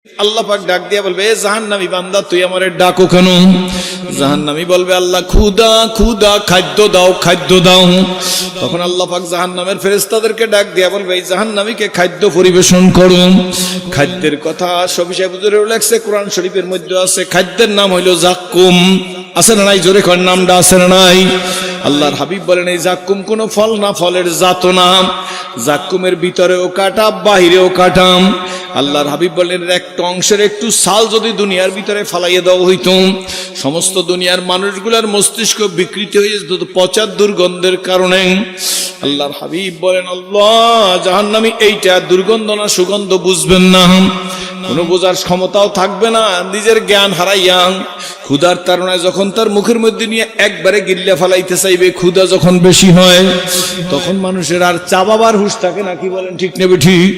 আল্লাহ পাক ডাক দিয়া বলবে, এ জাহান্নামী বান্দা তুই আমারে ডাকো কেন? জাহান্নামী বলবে, আল্লাহ ক্ষুধা ক্ষুধা, খাদ্য দাও খাদ্য দাও। তখন আল্লাহ পাক জাহান্নামের ফেরেশতাদেরকে ডাক দিয়া বলবে, এই জাহান্নামীকে খাদ্য পরিবেশন করো। খাদ্যের কথা শফি সাহেব হুজুরেও লেখছে, কোরআন শরীফের মধ্যে আছে। খাদ্যের নাম হইল জাক্কুম। আছে না নাই? জোরে কর, নামটা আছে না নাই? আল্লাহর হাবিব বলেন, এই জাক্কুম কোনো ফল না, ফলের জাত না। জাক্কুমের ভিতরেও কাটা, বাহিরেও কাটাম। আল্লাহর হাবিব বলেন, একটা অংশের একটু ছাল যদি দুনিয়ার ভিতরে ফালাইয়ে দেওয়া হইতো, সমস্ত দুনিয়ার মানুষগুলার মস্তিষ্ক বিকৃত হয়ে যেত পচার দুর্গন্ধের কারণে। আল্লাহর হাবিব বলেন, আল্লাহ জাহান্নামী এইটা দুর্গন্ধ না সুগন্ধ বুঝবেন না, কোনো বোঝার ক্ষমতাও থাকবে না, নিজের জ্ঞান হারাইয়া ক্ষুধার তাড়নায় যখন তার মুখের মধ্যে নিয়ে একবারে গিল্লা ফালাইতে চাইবে, ক্ষুধা যখন বেশি হয় তখন মানুষের আর চাবাবার হুঁশ থাকে না। কি বলেন, ঠিক নেবে ঠিক?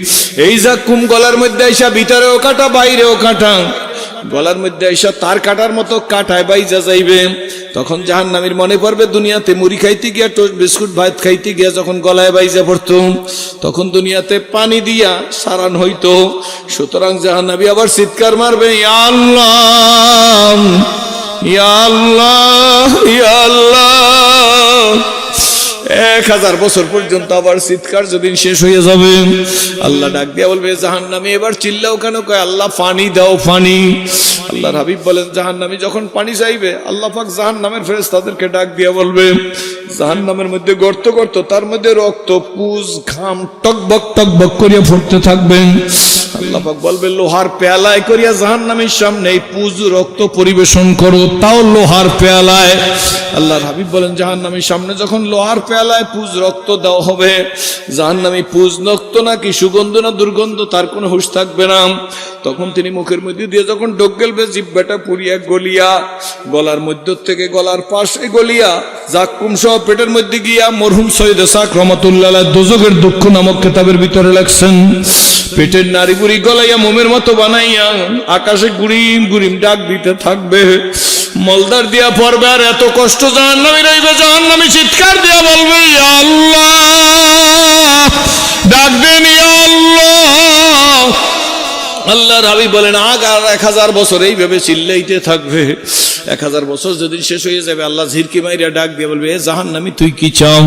এই জাক্কুম গলার মধ্যে আইসা ভিতরেও কাটা, বাইরেও কাটা, গলার মধ্যে আইসা তার কাটার মতো কাটায় বাইজা যাইবে। তখন জাহান্নামীর মনে পড়বে, দুনিয়াতে মুড়ি খাইতে গিয়া, টোস্ট বিস্কুট ভাত খাইতে গিয়া যখন গলায় বাইজা পড়তো, তখন দুনিয়াতে পানি দিয়া সারান হইতো। সুতরাং জাহান্নামী আবার চিৎকার মারবে, ইয়া আল্লাহ ইয়া আল্লাহ ইয়া আল্লাহ। 1000 বছর পর্যন্ত আবার চিৎকার যেদিন শেষ হয়ে যাবে, আল্লাহ ডাক দিয়া বলবে, জাহান্নামী এবার চিল্লাও কেন? কয়, আল্লাহ পানি দাও পানি। আল্লাহর হাবিব বলেন, জাহান্নামী যখন পানি চাইবে, আল্লাহ পাক জাহান্নামের ফেরেশতাদেরকে ডাক দিয়া বলবে, জাহান্নামের মধ্যে গর্ত গর্ত, তার মধ্যে রক্ত, পুজ, ঘাম টকবক করিয়া ফুটতে থাকবেন। আল্লাহ পাক বলবে, লোহার পেয়ালায় করিয়া জাহান্নামীর সামনে এই পুজ রক্ত পরিবেশন করো, তাও লোহার পেয়ালায়। আল্লাহর হাবিব বলেন, জাহান্নামীর সামনে যখন লোহার পেয়ালায় পুজ রক্ত দেওয়া হবে, জাহান্নামী পুজ রক্ত নাকি সুগন্ধ না দুর্গন্ধ তার কোনো হুঁশ থাকবে না। তখন তিনি মুখের মধ্যে দিয়ে যখন ঢোক গেলবে, জিহ্বাটা পুড়িয়া গলিয়া, গলার মধ্য থেকে গলার পাশে গলিয়া জাক্কুম সহ পেটের মধ্যে গিয়া, মরহুম সৈয়দ সাক রহমাতুল্লাহ আলাইহি দোজখের দুঃখ নামক কিতাবের ভিতরে লেখছেন, পেটের নারী বুড়ি গলাইয়া মোমের মতো বানাইয়া আকাশে গুড়িম গুড়িম ডাক দিতে থাকবে, মলদার দিয়া পড়বে। আর এত কষ্ট জাহান্নামী রইবে, জাহান্নামী চিৎকার দিয়া বলবে, ইয়া আল্লাহ, ডাক দেন ইয়া আল্লাহ। আল্লাহর হাবিব বলেন, আগার 1000 বছর এইভাবে চিল্লাইতে থাকবে। 1000 বছর যদি শেষ হয়ে যাবে, আল্লাহ ঝিরকি মাইরা ডাক দিয়ে বলবে, এ জাহান্নামী তুই কি চাও?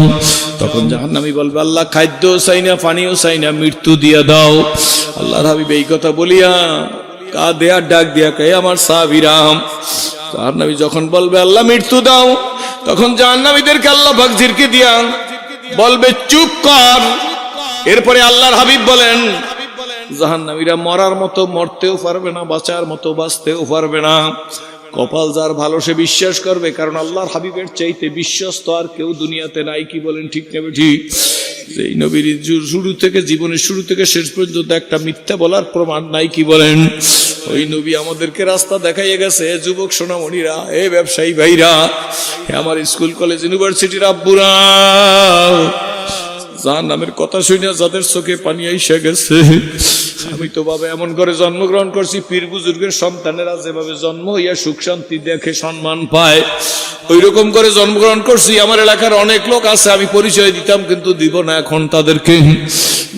তখন জাহান্নামী বলবে, আল্লাহ খাদ্য চাই না, পানিও চাই না, মৃত্যু দিয়া দাও। আল্লাহর হাবিব এই কথা বলিয়া কাঁদে আর ডাক দিয়া কয়, আমার সাহাবীরাম। জাহান্নামী যখন বলবে, আল্লাহ মৃত্যু দাও, তখন জাহান্নামীদেরকে আল্লাহ পাক ঝিরকি দিয়া বলবে, চুপ কর। এরপরে আল্লাহর হাবিব বলেন, জাহান্নামীরা মরার মতো মরতেও পারবে না, বাঁচার মতো বাঁচতেও পারবে না। কপাল যার ভালো সে বিশ্বাস করবে, কারণ আল্লাহর হাবিবের চাইতে বিশ্বস্ত আর কেউ দুনিয়াতে নাই। কি বলেন, ঠিক নেবে ঠিক? এই নবীর শুরু থেকে, জীবনের শুরু থেকে শেষ পর্যন্ত একটা মিথ্যা বলার প্রমাণ নাই। কি বলেন? ওই নবী আমাদেরকে রাস্তা দেখাইয়ে গেছে। যুবক সোনামণিরা, এ ব্যবসায়ী ভাইরা, আমার স্কুল কলেজ ইউনিভার্সিটির আব্বুরা, জাহান্নামের কথা শুনে যাদের চোখে পানি এসে গেছে, আমি তো বাবা এমন করে জন্মগ্রহণ করছি, পীর বুজুর্গের সন্তানেরা যেভাবে জন্ম হইয়া সুখ শান্তি দেখে সম্মান পায়, ওই রকম করে জন্মগ্রহণ করছি। আমার এলাকার অনেক লোক আছে, আমি পরিচয় দিতাম কিন্তু দিব না এখন তাদেরকে।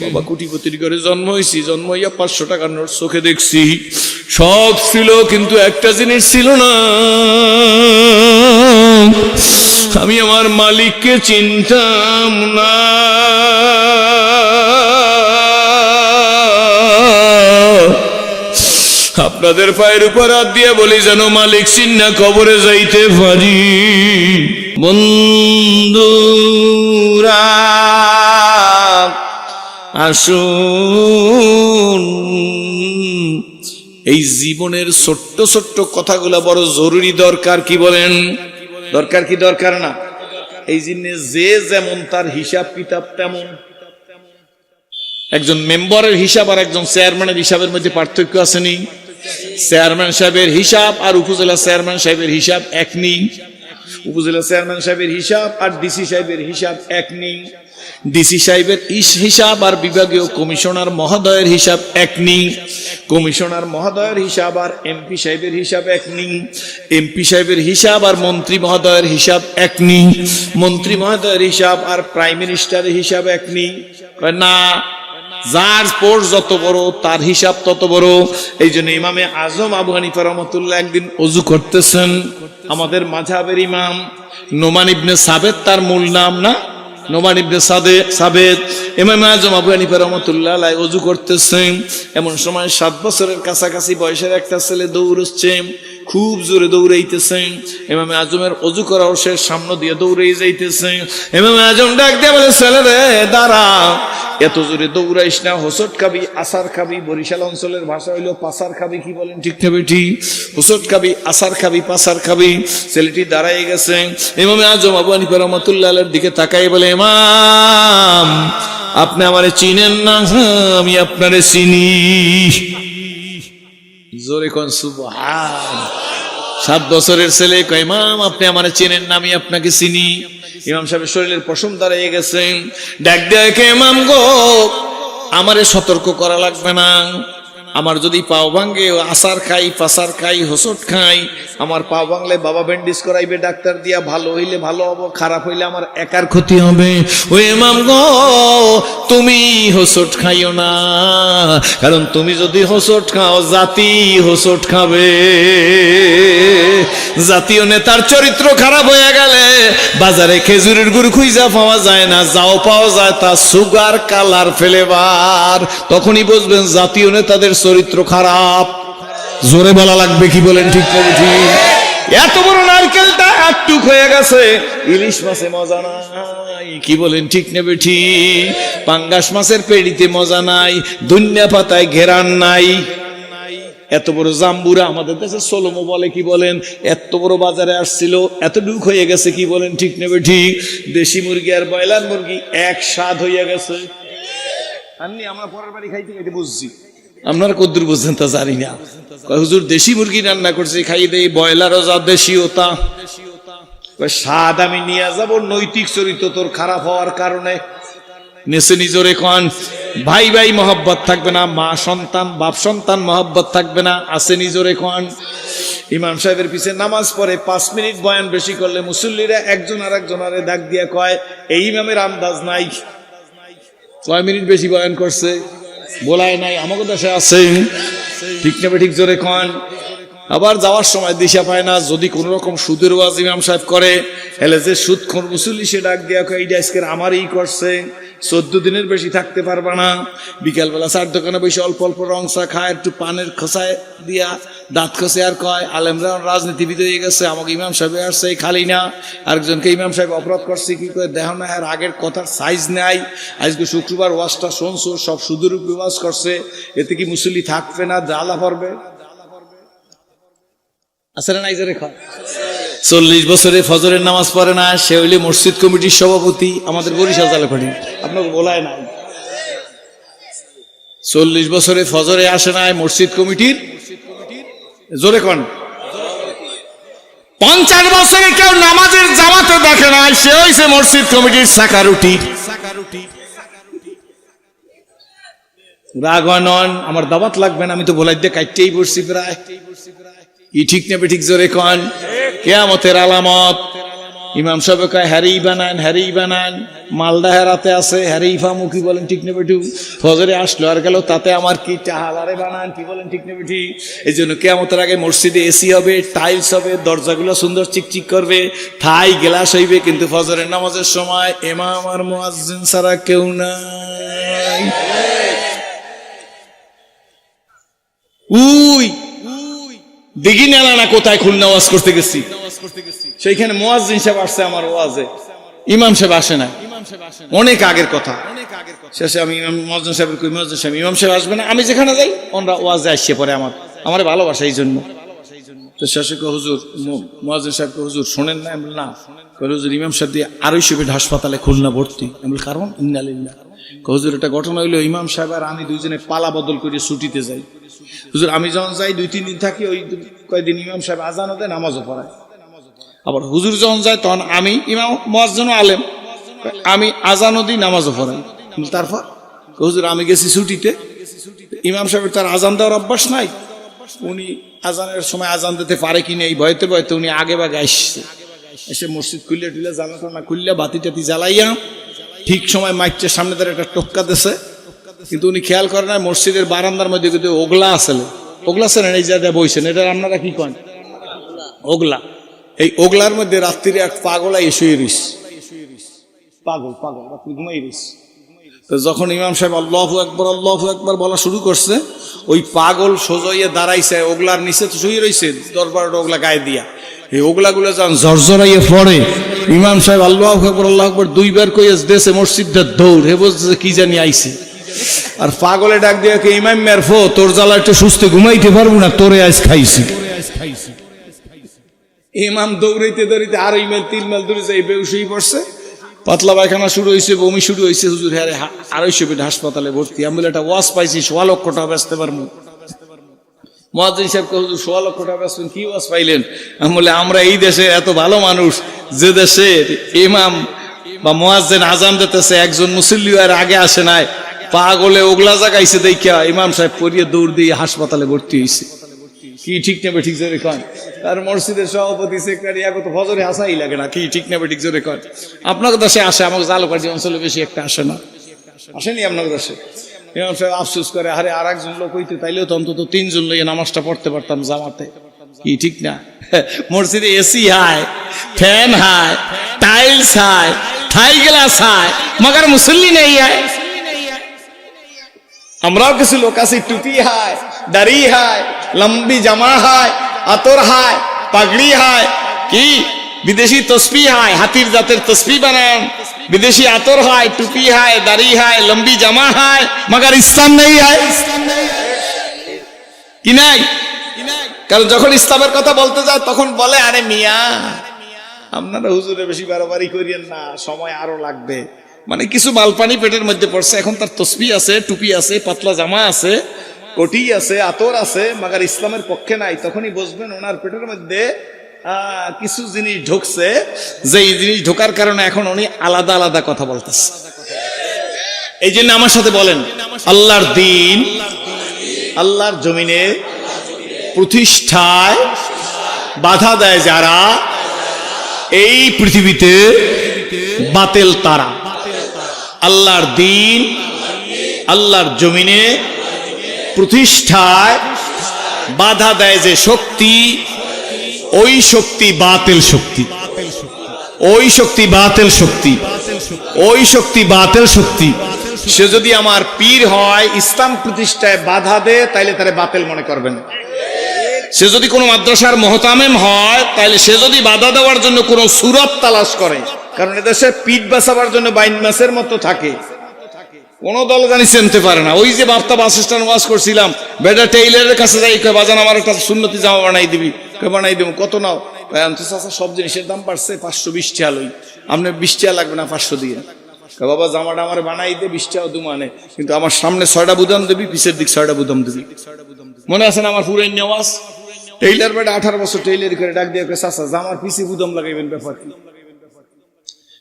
বাবা কোটিপতির ঘরে জন্ম হয়েছি, জন্ম হইয়া 500 টাকার নোট চোখে দেখছি, সব ছিল কিন্তু একটা জিনিস ছিল না, আমি আমার মালিককে চিনতাম না। আপনাদের পায়ের উপর হাত দিয়ে বলি, যেন মালিক চিন্না কবরে যাইতে পারি। বন্ধুরা আসুন, এই জীবনের ছোট্ট ছোট্ট কথাগুলা বড় জরুরি, দরকার। কি বলেন? দরকার কি দরকার না? এই জিনিস যে যেমন তার হিসাব কিতাব তেমন। একজন মেম্বারের হিসাব আর একজন চেয়ারম্যানের হিসাবের মধ্যে পার্থক্য আছে নি? চেয়ারম্যান সাহেবের হিসাব আর উপজেলা চেয়ারম্যান সাহেবের হিসাব এক নেই। উপজেলা চেয়ারম্যান সাহেবের হিসাব আর ডিসি সাহেবের হিসাব এক নেই। ডিসি সাহেবের হিসাব আর বিভাগীয় কমিশনার মহোদয়ের হিসাব এক নেই। কমিশনার মহোদয়ের হিসাব আর এমপি সাহেবের হিসাব এক নেই। এমপি সাহেবের হিসাব আর মন্ত্রী মহোদয়ের হিসাব এক নেই। মন্ত্রী মহোদয়ের হিসাব আর প্রাইম মিনিস্টারের হিসাব এক নেই। না, যার পোষ যত বড় তার হিসাব তত বড়। এই জন্য ইমামে আজম আবু হানিফা রহমতুল্লাহ একদিন ওযু করতেছেন, আমাদের মাযহাবের ইমাম নোমান ইবনে সাবেত তার মূল নাম না, নোমান ইবনে সাবেত। ইমাম আজম আবু হানিফা রহমতুল্লাহ আলাইহি ওযু করতেছেন, এমন সময় 7 বছরের কাছাকাছি বয়সের একটা ছেলে দৌড়চ্ছে, খুব জোরে দৌড়াইতেছে। ইমাম আজমের ওযু করার শেষ, সামনে দিয়ে দৌড়াই যাইতেছে। ইমাম আজম ডাক দিয়ে বলে, ছেলে রে দাঁড়া, এত জোরে দৌড়াইস না, হোঁচট খাবি, আসার খাবি। বরিশাল অঞ্চলের ভাষা হইলো পাসার খাবি। কি বলেন ঠিক না বেটি? হোঁচট খাবি, আসার খাবি, পাসার খাবি। ছেলেটি দাঁড়াই গেছে। ইমাম আজম আবু হানিফা রহমতুল্লাহ আলাইহির দিকে তাকাই বলে, ইমাম আপনি আমারে চিনেন না? আমি আপনারে চিনি। জোরে কোন সুবহান। 7 বছরের ছেলে কয়, ইমাম আপনি আমারে চেনেন না? আমি আপনাকে চিনি। ইমাম সাহেবের শরীরের পশম দাঁড়িয়ে গেছে। ডাক দেখে, ইমাম গো, আমারে সতর্ক করা লাগবে না। আমার যদি পাও ভাঙ্গে, আসার খাই, পাসার খাই, হোঁচট খাই, আমার পাও ভাঙলে বাবা ব্যান্ডেজ করাইবে ডাক্তার দিয়া, ভালো হইলে ভালো হবো, খারাপ হইলে আমার একার ক্ষতি হবে। ওই ইমাম গো, তুমি হোঁচট খাইও না, কারণ তুমি যদি হোঁচট খাও জাতি হোঁচট খাবে। জাতীয় নেতার চরিত্র খারাপ হয়ে গেলে বাজারে খেজুরের গুড় খুঁজা পাওয়া যায় না, যাও পাওয়া যায় তা সুগার কালার ফ্লেভার। তখনই বুঝবেন জাতীয় নেতাদের চরিত্র খারাপ। জোরে বলা লাগবে, কি বলেন ঠিক না ঠিক? এত বড় নারকেলটা একটুক হয়ে গেছে, ইলিশ মাছে মজা নাই। কি বলেন ঠিক না বেঠি? পাঙ্গাস মাছের পেড়িতে মজা নাই, ধনিয়া পাতায় ঘেরান নাই। এত বড় জাম্বুরা আমাদের দেশে সোলমো বলে। কি বলেন? এত বড় বাজারে আসছিল, এত ডুক হয়ে গেছে। কি বলেন ঠিক নেবে ঠিক? দেশি মুরগি আর ব্রয়লার মুরগি এক স্বাদ হইয়া গেছে। আমি আমরা পরের বাড়ি খাইতে খাইতে বুঝছি, আপনারা কদ্দুর বুঝছেন তা জানি না। হুজুর দেশি মুরগি রান্না করছে, খাইয়ে দেই, ব্রয়লারও যা দেশীয়তা। স্বাদ আমি নিয়ে যাব, নৈতিক চরিত্র তোর খারাপ হওয়ার কারণে। নেছে নিজরে কন, ভাই ভাই মহব্বত থাকবে না, মা সন্তান বাপ সন্তান মহব্বত থাকবে না, আছে নিজরে কন। ইমাম সাহেবের পিছে নামাজ পড়ে 5 মিনিট বয়ান বেশি করলে মুসল্লিরা একজন আর একজনারে ডাক দিয়ে কয়, এই ইমামের আন্দাজ নাই। 6 মিনিট বেশি বয়ান করছে, বলায় নাই। আমাকে দেশে আছে, ঠিক নেবে ঠিক জোরে কন। আবার যাওয়ার সময় দিশা পায় না, যদি কোন রকম সুদের ওয়াজ ইমাম সাহেব করে, হেলে যে সুদখোর মুসল্লি সে ডাক দিয়া কয়, এইটা আজকের আমারই করছে, 14 দিনের বেশি থাকতে পারবা না। বিকালবেলা 4 দোকানে বসে অল্প অল্প রং চা খায়, একটু পানের খোসায় দিয়া দাঁত খসে আর কয়, আলেমরা রাজনীতিবিদ হয়ে গেছে, আমাকে ইমাম সাহেব আসছে খালি না। আরেকজনকে ইমাম সাহেব অপরাধ করছে, কি করে দেখো না, আর আগের কথার সাইজ নাই। আজকে শুক্রবার ওয়াজটা শুনছো, সব সুদের উপর ওয়াজ করছে, এতে কি মুসল্লি থাকবে না, জ্বালা পড়বে? আসলে নাই জোরে খায়। 40 বছরে ফজরের নামাজ পড়ে না, সে হইলে মসজিদ কমিটির সভাপতি আমাদের বরিশাল জালাপাড়ি। আপনাকে বলায় নাই, 40 বছরে ফজরে আসে নাই, মসজিদ কমিটির জোরে কন। 50 বছরে কেউ নামাজের জামাতে দেখে না, সে হইছে মসজিদ কমিটির সাকারুটি। রাগনন আমার দাওয়াত লাগবে না, আমি তো বলাই দিয়ে কাটতেই পড়ছি প্রায়। কি ঠিক নেবে ঠিক জোরে কন। কিয়ামতের আলামত। ইমাম সাহেব কয়, হ্যারেই বানান, হ্যারেই বানান, মালদা হেরাতে আছে, হ্যারেই ফামু। কি বলেন ঠিক নেবে ঠিক? ফজরে আসলো আর গেল, তাতে আমার কি, টাহালারে বানান। কি বলেন ঠিক নেবে ঠিক? এই জন্য কিয়ামতের আগে মসজিদে এসি হবে, টাইলস হবে, দরজাগুলো সুন্দর চিকচিক করবে, থাই গ্লাস হইবে, কিন্তু ফজরের নামাজের সময় ইমাম আর মুয়াজ্জিন ছাড়া কেউ নাই। উই দেখি না কোথায় খুলনা ওয়াজ করতে গেছি, সেইখানে মুয়াজ্জিন সাহেব আসছে আমার ওয়াজে, ইমাম সাহেব আসে না। অনেক আগের কথা। শেষে আমি মুয়াজ্জিন সাহেবের কই, মুয়াজ্জিন সাহেব ইমাম সাহেব আসবে না, আমি যেখানে যাই ওনারা ওয়াজে আসছে পরে আমার ভালোবাসা এই জন্য। তো শেষে হুজুর, মুয়াজ্জিন সাহেব হুজুর শোনেন না? আমি না। হুজুর ইমাম সাহেব দিয়ে 250 বেড হাসপাতালে খুলনা ভর্তি। আমি কারণ ইন্নালিল্লাহ। হুজুর এটা ঘটনা হইলো, ইমাম সাহেব আর আমি দুইজনে পালা বদল করে ছুটিতে যাই। হুজুর আমি যখন যাই 2-3 দিন থাকি, ওই কয়েকদিন ইমাম সাহেব আজানও দেয়, নামাজও পড়ায়। আবার হুজুর যখন যায় তখন আমি ইমাম, মুয়াজ্জিনও আলেম, আমি আজানও দিই, নামাজও পড়াই। তারপর হুজুর আমি গেছি ছুটিতে, ইমাম সাহেবের তার আজান দেওয়ার অভ্যাস নাই। উনি আজানের সময় আজান দিতে পারে কিনা এই ভয়তে ভয়তে উনি আগে বাগে আসছে। এসে মসজিদ খুললে টুলে জানা টানা খুললে বাতি টাতি জ্বালাইয়া ঠিক সময় মাইকটার সামনে তার একটা টোক্কা দিছে। কিন্তু উনি খেয়াল করেন না মসজিদের বারান্দার মধ্যে কিন্তু ওগলা আছে, ওগলা আছে না, এই জায়গায় বইছেন, এটা আপনারা কি করেন? ওগলা। এই ওগলার মধ্যে রাত্রিরে এক পাগলা এসে রইস, পাগল পাগল রাত্রি ঘুমাই রইস। তো যখন ইমাম সাহেব আল্লাহু আকবার বলা শুরু করছে, ওই পাগল সোজাইয়ে দাঁড়াইছে ওগলার নিচে, তো শুয়ে রইছে 10-12টা ওগলা গায়ে দিয়া। এই ওগলাগুলো যখন ঝরঝরাইয়ে পড়ে, ইমাম সাহেব আল্লাহু আকবার 2বার কইয়া দেশে মসজিদটা দৌড়, হে বলছে কি জানি আইছে। আর পাগলে ডাক দিয়ে কে ইমাম মেরফো, তোর জ্বালা একটু সুস্থ ঘুমাইতে পারবো না, তোরে আজ খাইছি। ইমাম দৌড়াইতে দৌড়াইতে আর 3 মাইল দূরে যাই বেউসই পড়ছে, পাতলা পায়খানা শুরু হয়েছে, বমি শুরু হয়েছে। হুজুর হ্যাঁ 250 বেড হাসপাতালে ভর্তি। আমি বলে একটা ওয়াজ পাইছি, 1.25 লক্ষ টাকা বেচতে পারবো। মুয়াজ্জিন সাহেব কয় হুজুর 1.25 লক্ষ টাকা বেচবেন, কি ওয়াজ পাইলেন? আমি বলে আমরা এই দেশে এত ভালো মানুষ, যে দেশে ইমাম বা মুয়াজ্জিন আজান দিতেছে একজন মুসল্লি আর আগে আসে নাই, পাগলে ওগলা জাগাইছে দেখিয়া ইমাম সাহেব পড়িয়ে দৌড় দিয়ে হাসপাতালে ভর্তি হয়েছে। কি ঠিক নেবে ঠিক জোরে কন? আর মসজিদের সভাপতি সেক্রেটারি আগত ফজরে হাসাই লাগে না, কি ঠিক নেবে ঠিক জোরে কন? আপনার দেশে আসে, আমাকে জালুকাঠি অঞ্চলে বেশি একটা আসে না, আসেনি আপনার দেশে। ইমাম সাহেব আফসোস করে, আরে আর একজন লোক হইতে তাইলেও তো অন্তত 3 জন লইয়ে নামাজটা পড়তে পারতাম জামাতে। কি ঠিক না? মসজিদে এসি হায়, ফ্যান হায়, টাইলস হায়, থাই গ্লাস হায়, মগর মুসল্লি নেই হায়। আমরাও কিছু লোক আছি, টুপি হায়, দাড়ি হায়, লম্বি জামা হায়, আতর হায়, পাগড়ি হায়, কি বিদেশি তসবি হায়, হাতির জাতের তসবি বানান, বিদেশি আতর হায়, টুপি হায়, দাড়ি হায়, লম্বি জামা হায়, মগর ইসলাম নেই হায়। কি নাই? কারণ যখন ইসলামের কথা বলতে যায় তখন বলে, আরে মিয়া আপনারা হুজুরে বেশি বাড়াবাড়ি করিয়েন না, সময় আরো লাগবে। মানে কিছু মালপানি পেটের মধ্যে পড়ছে, এখন তার তসবি আছে, টুপি আছে, পাতলা জামা আছে, কোটি আছে, আতর আছে, মাগার ইসলামের পক্ষে নাই। তখনই বুঝবেন ওনার পেটের মধ্যে কিছু জিনিস ঢুকছে, যে এই জিনিস ঢোকার কারণে এখন উনি আলাদা আলাদা কথা বলতেছে। এই জন্য আমার সাথে বলেন, আল্লাহর দ্বীন, আল্লাহর জমিনে প্রতিষ্ঠায় বাধা দেয় যারা, এই পৃথিবীতে বাতিল তারা। আল্লাহর দ্বীন, আল্লাহর জমিনে প্রতিষ্ঠায় বাধা দেয় যে শক্তি, ওই শক্তি বাতিল শক্তি, ওই শক্তি বাতিল শক্তি, ওই শক্তি বাতিল শক্তি। সে যদি আমার পীর হয়, ইসলাম প্রতিষ্ঠায় বাধা দেয়, তাইলে তারে বাতিল মনে করবেন। সে যদি কোনো মাদ্রাসার মুহতামিম হয়, তাইলে সে যদি বাধা দেওয়ার জন্য কোনো সুরত তালাশ করে, কারণ এদেশে পিঠ বাঁচাবার জন্য 22 মাসের মতো থাকে, কোন দল জানি চিনতে পারে না। ওই যে বাপ্তা বাস স্ট্যান্ড ওয়াজ করছিলাম, বেটা টেইলারের কাছে যাই, কয় বাজান আমার একটা সুন্নতি জামা বানাই দিবি, বানাই দেবো, কত নাও? সব জিনিসের দাম বাড়ছে, 520 টাকা লই, আপনার 20 টাকা লাগবে না, 500 দিয়ে। বাবা জামাটা আমার বানাই দে, 20 টাকা দু মানে, কিন্তু আমার সামনে 6টা বুদাম দিবি, পিছের দিক 6টা বুদাম দিবি। মনে আছে না আমার পুরাই নেওয়াজ? টেইলার বেটা 18 বছর টেইলারি করে ডাক দিয়ে চাচা জামার পিছে বুদাম লাগাইবেন, ব্যাপার কি?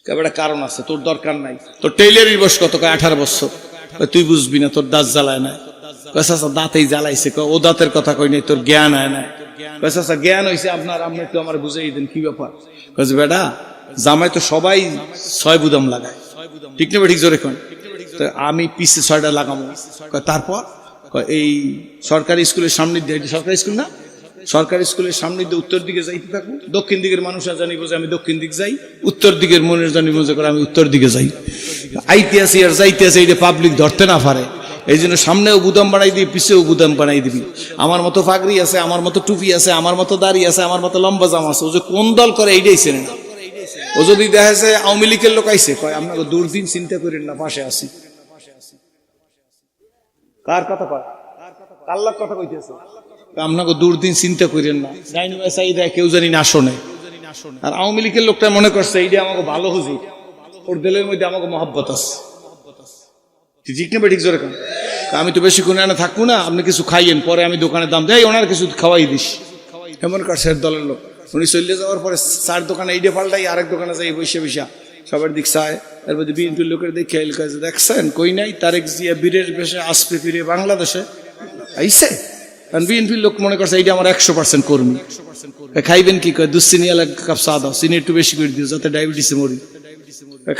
একটা কারণ আছে, তোর দরকার নাই, তোর টেইলারির বয়স কত? 18 বছর। তুই বুঝবি না, তোর দাঁত জ্বালায় নাই। চাচা দাঁতেই জ্বালাইছে। ও দাঁতের কথা কই নাই, তোর জ্ঞান হয় নাই। চাচা জ্ঞান হয়েছে আপনার, আপনি একটু আমার বুঝাই দেন কি ব্যাপার? বেটা জামাই তো সবাই 6 বুদাম লাগায়, ঠিক না? ঠিক জোরে কোন? আমি পিছে 6টা লাগাবো। তারপর এই সরকারি স্কুলের সামনে দিয়ে, সরকারি স্কুল না, সরকারি স্কুলের সামনে দিয়ে উত্তর দিকে যাইতে থাকবো। দক্ষিণ দিকের মানুষরা জানিব যে আমি দক্ষিণ দিক যাই, উত্তর দিকের মনের জানিব যে আমি উত্তর দিকে যাই। আইতে আসি আর যাইতে আসি, এটা পাবলিক ধরতে না পারে, এই জন্য সামনেও বুদাম বানাই দিবি, পিছেও বুদাম বানাই দিবি। আমার মতো পাগড়ি আছে, আমার মতো টুপি আছে, আমার মতো দাড়ি আছে, আমার মতো লম্বা জামা আছে। ও যে কোন দল করে এইটাই চেনে না। ও যদি দেখা যায় আওয়ামী লীগের লোক আইছে, কয় আপনাকে দুর্দিন চিন্তা করেন না, পাশে আসি। কার কথা কয়? আল্লাহর কথা কইতেছে। আপনাকে দুর্দিন চিন্তা করেন না, কেউ জানি না শোনে। আর আওয়ামী লীগের লোকটা মনে করছে এইটা আমাকে ভালো হুজুর, ওর দিলের মধ্যে আমাকে মহব্বত আছে, ঠিক না? ঠিক জোরে। আমি তো বেশি কোনে আনা থাকবো না, আপনি কিছু খাইয়েন, পরে আমি দোকানের দাম দেয়, ওনার কিছু খাওয়াই দিস। এমন করছে দলের লোক। উনি চলে যাওয়ার পরে 4 দোকানে এইটা পাল্টাই, আরেক দোকানে যাই বসে বসা সবার দিক চায়। এর মধ্যে বিএনপির লোকের দেখে দেখছেন কই নাই তারেক জিয়া বীরের বেশে আসবে ফিরে বাংলাদেশে আইসে। কারণ বিএনপির লোক মনে করছে এইটা আমার 100% কর্মী। খাইবেন কি? কয় 2 চিনি 1 কাপ চা দাও, চিনি একটু বেশি করে দিও যাতে ডায়াবেটিসে মরি।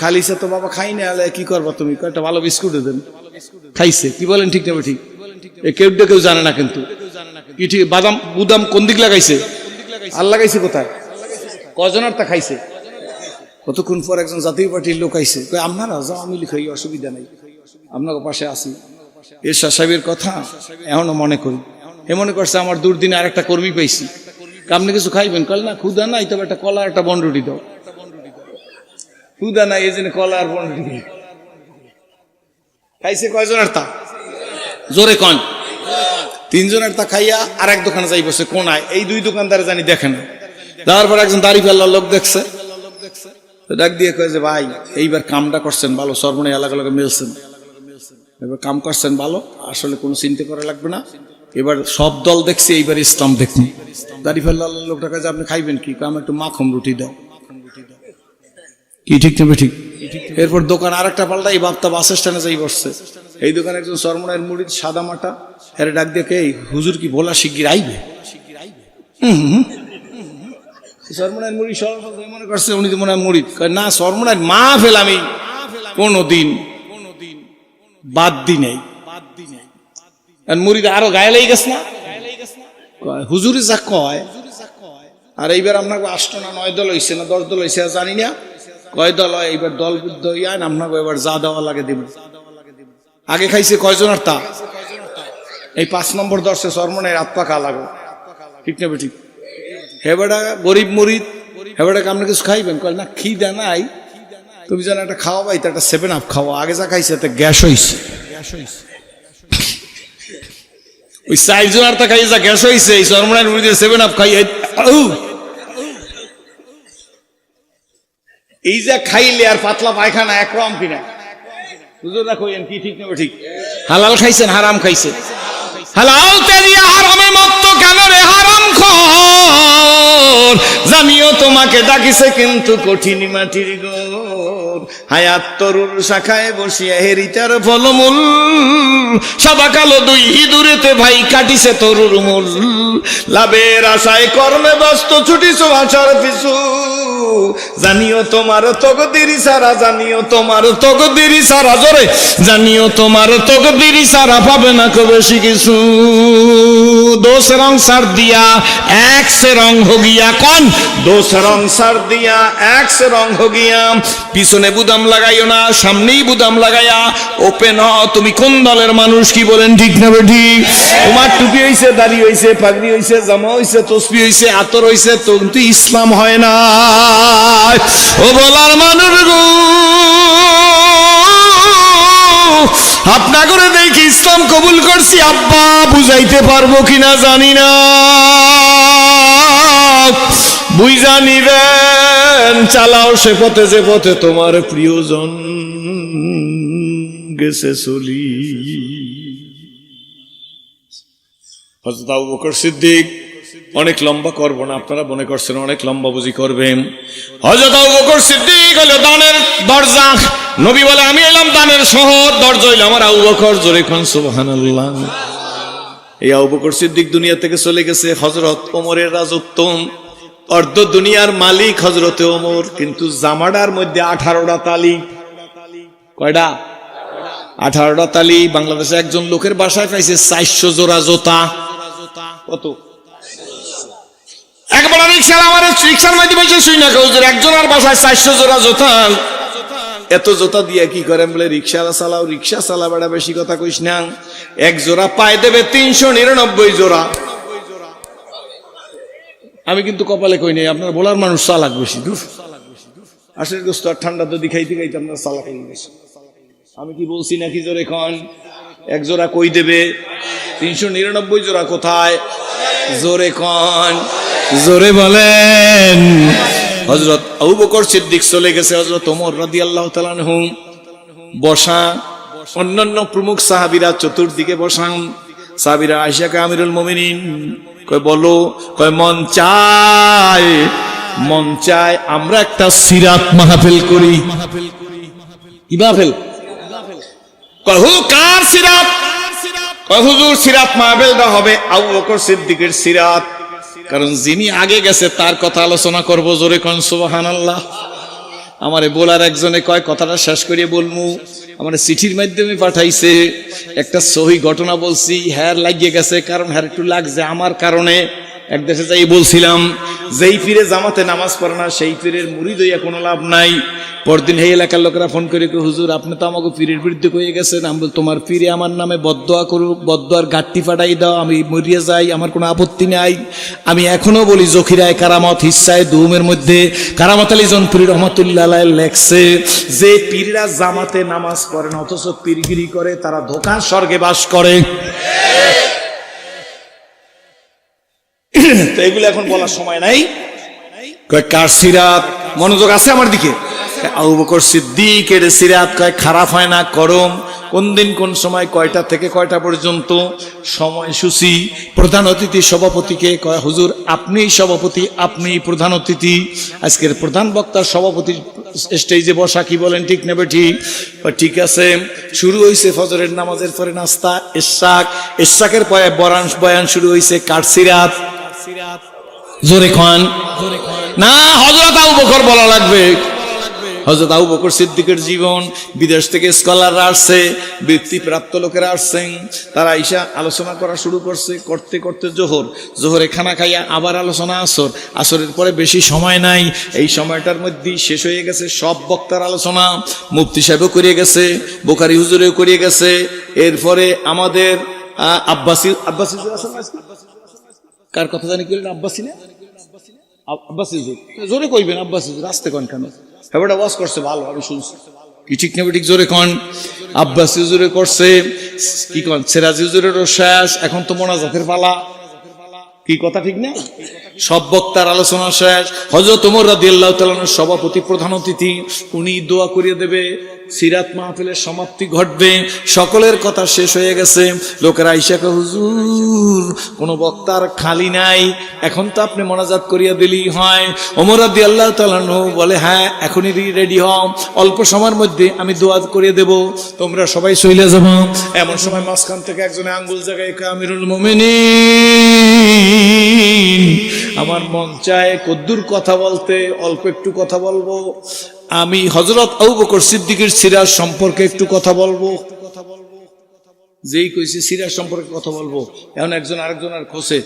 খালিছে তো বাবা খাই না, কি করবো তুমি, একটা ভালো বিস্কুট দেন। খাইছে, কি বলেন ঠিক না ঠিক? কেউ কেউ জানে না কিন্তু কি ঠিক। বাদাম বুদাম কোন দিক লাগাইছে? আর লাগাইছে কোথায়? কজনের তা খাইছে? কতক্ষণ পর একজন জাতীয় পার্টির লোক আইছে, আপনারা যাও, আমি লিখাই, অসুবিধা নাই, আপনাকে পাশে আসি। এরশাদ সাহেবের কথা এখনো মনে করি। এ মনে করছে আমার দুর্দিনে আর একটা কর্মী পাইছি, আপনি কিছু খাইবেন? কল না, ক্ষুদা নাই, তবে একটা কলা একটা বনরুটি দাও। ক্ষুদা নাই, এই জন্য কলা আর বনরুটি খাইছে। কয়জনের তা? জোরে কন। 3 জনের তা খাইয়া আর এক দোকানে যাই বসে কোনায়। এই 2 দোকানদার জানি দেখে না। যাওয়ার পর একজন দাড়ি পাল্লার লোক দেখছে, ডাক দিয়ে কয়ে যে ভাই এইবার কামটা করছেন ভালো, সর্বনে এলাকা মিলছেন, এবার কাম করছেন ভালো, আসলে কোনো চিন্তা করা লাগবে না, এবার সব দল দেখছি, এইবার ইসলাম দেখুন। দাড়ি পাল্লার লোকটা কাছে আপনি খাইবেন কি? আমি একটু মাখন রুটি দাও। কি ঠিক না ঠিক? এরপর দোকান আর একটা পাল্টা, এই বাপ্তা বাস স্ট্যান্ডে যাই বসছে। এই দোকানে একজন সরমনের মুড়িদ সাদা মাটা, এর ডাক দিয়ে কে, হুজুর কি ভোলা শিগগির আইবে? সরমনের মুড়ি মনে করছে উনি তো মনে হয় মুড়িদ। না, সরমনের মা ফেল আমি কোনদিন বাদ দি নাই। মুড়িদ আরো গায়ে লেগে গেছে না, হুজুরে যা কয়। আর এইবার আপনাকে 8 না 9 দল হয়েছে না 10 দল হয়েছে জানি না, কয় দল হয় এইবার দল বুদ্ধ ইয়ান, আপনাকে এবার যা দেওয়া লাগে দেব। আগে খাইছে কয়জনের তা? এই 5 নম্বর দর্শে সরমনের হাত পা খা লাগো, ঠিক না ঠিক? হেবেটা গরিব মুরিদ, হেবেটাকে আপনি কিছু খাইবেন? কয় না, খিদা নাই, তুমি যেন একটা খাওয়া পাই, একটা 7 আপ খাওয়া। আগে যা খাইছে এতে গ্যাস হয়েছে। ওই 4 জনের তা খাই যা গ্যাস হয়েছে, এই সরমনের মুরিদের 7 আপ খাই, এই যে খাইলে আর পাতলা পায়খানা একরকম কিনা? হুজুররা কইেন কি ঠিক না ঠিক? হালাল খাইছেন হারাম খাইছেন? হালাল তেরিয়া হারামে মত কেন রে হারাম খোর, জানিও তোমাকে ডাকিছে কিন্তু কঠিন মাটির গোর। হায়াত তরুর শাখায় বসিয়া হেরিতার ফলমূল, সাদা কালো 2 দূরেতে ভাই কাটিছে তরুর মূল। লাভের আশায় কর্মে ব্যস্ত ছুটিছ আশার পিছু, জানিও তোমার তকদিরি সারা, জানিও তোমার তকদিরি সারা, জোরে জানিও তোমার তকদিরি সারা, পাবে না খুব বেশি কিছু। 2 রং সার দিয়া 1 से रंग हो गया, कौन 2 रंग सार दिया 1 से रंग हो गया। পিছনে বুদাম লাগাইও না, সামনেই বুদাম লাগাইয়া ওপেন হ। তুমি কোন দলের মানুষ, কি বলেন ঠিক না ঠিক? তোমার টুপি হইছে, দাড়ি হইছে, পাগড়ি হইছে, জামা হইছে, তসবি হইছে, আতর হইছে, তো কিন্তু ইসলাম হয় না। ও বলার মানুষ গো, আপনা করে দেখি ইসলাম কবুল করছি, আব্বা বুঝাইতে পারবো কিনা জানি না, বুঝা নিবেন। চালাও সে পথে যে পথে তোমার প্রিয়জন গেছে চলি। হযরত আবু বকর সিদ্দিক, অনেক লম্বা করবো না, আপনারা মনে করছেন অনেক লম্বা বুঝি করবেন। হযরত আবু বকর সিদ্দিক হলো দানের দরজা। নবী বলে আমি এলাম দানের শহর, দরজা হইল আমার আবু বকর। জোরে কোন সুবহানাল্লাহ। এই আবু বকর সিদ্দিক দুনিয়া থেকে চলে গেছে, হযরত ওমরের রাজত্ব, অর্ধ দুনিয়ার মালিক হযরতে ওমর। কিন্তু জামাডার মধ্যে 18টা তালি। কয়টা? 18টা তালি। বাংলাদেশে একজন লোকের বাসায় পাইছে 400 জোড়া জোতা। কত? একবার আমার রিক্সার মধ্যে বসে শুই না, একজনের বাসায় 400 জোড়া জোতা। এত জোতা দিয়ে কি করেন? বলে রিক্সা চালাও, রিক্সা চালা বেড়া, বেশি কথা কইস না। 1 জোড়া পায়ে দেবে 399 জোড়া। আমি কিন্তু কপালে কই নাই, আপনার বলার মানুষ চালাক বেশি। আসলে দোস্ত ঠান্ডা তো দেখাইতে খাইতে আপনার চালাক বেশি। আমি কি বলছি নাকি? জোরে খন। 1 জোড়া কই দেবে? 399 জোড়া কোথায়? জোরে খন, জোরে বলেন। হযরত আবু বকর সিদ্দিক চলে গেছে, হযরত ওমর রাদিয়াল্লাহু তাআলা আনহু বসা, অন্যান্য প্রমুখ সাহাবীরা চতুর্দিকে বসা। সাহাবীরা আয়েশা কে আমিরুল মুমিনিন কয় বলো, কয় মন চায় আমরা একটা সিরাত মাহফিল করি। কি মাহফিল? কয় হুজুর কার সিরাত? কয় হুজুর সিরাত মাহফিলটা হবে আবু বকর সিদ্দিকের সিরাত, কারণ যিনি আগে গেছে তার কথা আলোচনা করবো। জোরে কোন সুবহানাল্লাহ। আমারে বলার একজনে কয় কথাটা শেষ করিয়ে বলমু, আমার চিঠির মাধ্যমে পাঠাইছে, একটা সহি ঘটনা বলছি, হ্যার লাগিয়ে গেছে, কারণ হ্যার একটু লাগছে আমার কারণে। এক দেশে যাই বলছিলাম, যেই পীরে জামাতে নামাজ পড়ে না সেই পীরের মুরিদ হইয়া কোনো লাভ নাই। পরদিন এই এলাকার লোকেরা ফোন করে, হুজুর আপনি তো আমাকে পীরের বিরুদ্ধে কয়ে গেছেন। আমি বল, তোমার পীরে আমার নামে বদদোয়া করুক, বদদোয়ার গাঠটি ফাটাই দাও, আমি মরিয়ে যাই, আমার কোনো আপত্তি নাই। আমি এখনো বলি, জখিরায় কারামত হিসায় দুমের মধ্যে কারামত আলী জনপুরি রহমতুল্লাহ লেখছে যে পীররা জামাতে নামাজ পড়ে না অথচ পীরগিরি করে, তারা ধোঁকার স্বর্গে বাস করে। তো এগুলো এখন বলার সময় নাই। কার সিরাত, মনোযোগ আছে আমার দিকে? আবু বকর সিদ্দিকের সিরাত কয় খারাপ হয় না, করম। কোন দিন কোন সময় কয়টা থেকে কয়টা পর্যন্ত সময়সূচি। প্রধান অতিথি সভাপতিকে কয়, হুজুর আপনি সভাপতি, আপনি প্রধান অতিথি, আজকের প্রধান বক্তার সভাপতি স্টেজে বসা, কি বলেন ঠিক নেবে? ঠিক। ঠিক আছে। শুরু হয়েছে ফজরের নামাজের পরে নাস্তা, ইশরাকের পরে বয়ান শুরু হয়েছে। কার সিরাত? জোরে খান না, হযরত আবু বকর বলা লাগবে। হযরত আবু বকর সিদ্দিকের জীবন, বিদেশ থেকে স্কলাররা আসছে, বৃত্তিপ্রাপ্ত লোকেরা আসছেন, তারা আইসা আলোচনা করা শুরু করছে। করতে করতে জোহরে খানা খাইয়া আবার আলোচনা আসরের পরে বেশি সময় নাই, এই সময়টার মধ্যে শেষ হয়ে গেছে সব বক্তার আলোচনা। মুফতি সাহেবও করিয়ে গেছে, বুখারী হুজুরেও করিয়ে গেছে। এরপরে আমাদের আব্বাসী কার কথা জানি করেন, আব্বাসী না আব্বাসী জোরে কইবেন, আব্বাসী রাস্তে কন কেন? এবারটা ওয়াজ করছে ভালো, আমি শুনছি, কি ঠিক নেবে? ঠিক জোরে কন। আব্বাসী হুজুরে করছে, কি কন সিরাজি হুজুরেরও শেষ, এখন তো মোনাজাতের পালা। কি কথা ঠিক না? সব বক্তার আলোচনা শেষ। হযরত ওমর রাদিয়াল্লাহু তাআলা সভাপতি, প্রধান অতিথি, উনি দোয়া করিয়ে দেবে, সিরাত মাহফিলের সমাপ্তি ঘটবে। সকলের কথা শেষ হয়ে গেছে। লোকেরা আইসা কয়, হুজুর কোন বক্তার খালি নাই, এখন তো আপনি মোনাজাত করিয়া দিলেই হয়। ওমর রাদিয়াল্লাহু তাআলা বলে, হ্যাঁ এখনই রেডি হও, অল্প সময়ের মধ্যে আমি দোয়া করিয়ে দেব, তোমরা সবাই চলে যাবো। এমন সময় মাঝখান থেকে একজনে আঙ্গুল জায়গায়, আমিরুল মুমিনিন, আমার মন চায় কদ্দুর কথা বলতে, অল্প একটু কথা বলবো। আমি হযরত আবু বকর সিদ্দিকের সিরাজ সম্পর্কে একটু কথা বলবো। যেই কইছে সিরাজ সম্পর্কে কথা বলবো, এখন একজন আরেকজন আর খোঁজে,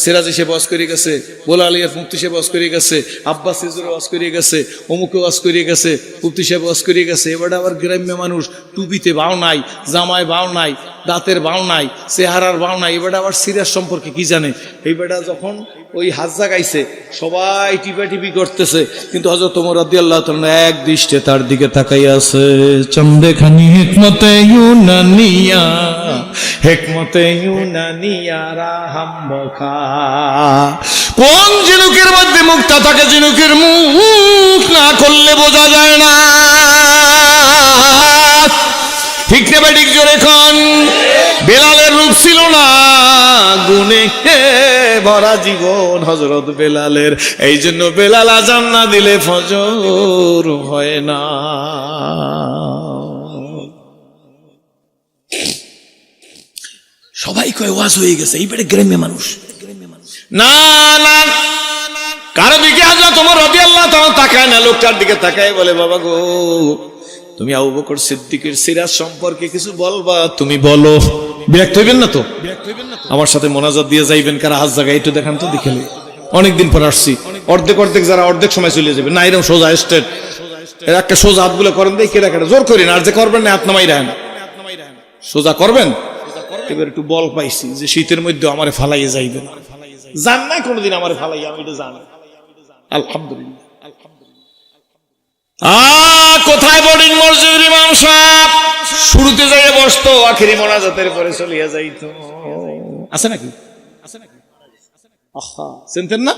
সিরাজ এসে বস করে গেছে, বোলা আলিয়ার মুফতি সাহেব বস করে গেছে, আব্বাস হুজুর ওয়াজ করে গেছে, অমুকে ওয়াজ করে গেছে, মুফতি সাহেব ওয়াজ করে গেছে। এবারে আবার গ্রাম্য মানুষ, টুপিতে বাও নাই, জামায় বাও নাই, দাঁতের বাও নাই, চেহারার বাও নাই, এবারে আবার সিরাজ সম্পর্কে কি জানে? এইবারটা যখন ওই হাজ্জা গাইছে, সবাই টিপাটিপি করতেছে, কিন্তু হযরত ওমর রাদিয়াল্লাহু তাআলা এক দৃষ্টে তার দিকে তাকাই আছে। চন্দেখানি হিকমতে ইউনানিয়া, হিকমতে ইউনানিয়া রাহাম্বখা। কোন ঝিনুকের মধ্যে মুক্তা থাকে, ঝিনুকের মুখ না করলে বোঝা যায় না। ঠিক না ঠিক জোরে খান। বেলালের রূপ ছিল না, গুণে ভরা জীবন হযরত বেলালের, এই জন্য বেলাল আযান না দিলে ফজর হয় না। সবাই কয় ওয়াজ হয়ে গেছে, এইবারে গ্রাম্য মানুষ না না, কারো দিকে হযরত ওমর রাদিয়াল্লাহু তাআলা তাকায় না, লোকটার দিকে তাকায় বলে, বাবা গো তুমি আবু বকর সিদ্দিকের সিরাজ সম্পর্কে কিছু বলবা, তুমি বলো। বিরক্ত হইবেন না তো? আমার সাথে মোনাজাত দিয়ে যাইবেন কারা হাত জায়গায়, একটু দেখান তো, দেখেলে অনেকদিন পর আসছি। অর্ধেক যারা অর্ধেক সময় চলে যাবে না, এরকম সোজা স্টেট, এর একটা সোজা হাতগুলো করেন, দেখে রাখেন, জোর করি না, আর যে করবেন না হাত নামাই রাখেন, সোজা করবেন। এবার একটু বল পাইছি যে শীতের মধ্যে আমারে ফালাইয়ে যাইবে না, জান নাই কোনোদিন আমারে ফালাইয়া, আমি এটা জানি আলহামদুলিল্লাহ। কোথায় বোর্ডিং মসজিদের ইমাম সাহেব শুরুতে যাইয়ে বসতো, আখেরি মোনাজাতের পরে চলিয়া যাইতো। আছে নাকি? চিনতেন না?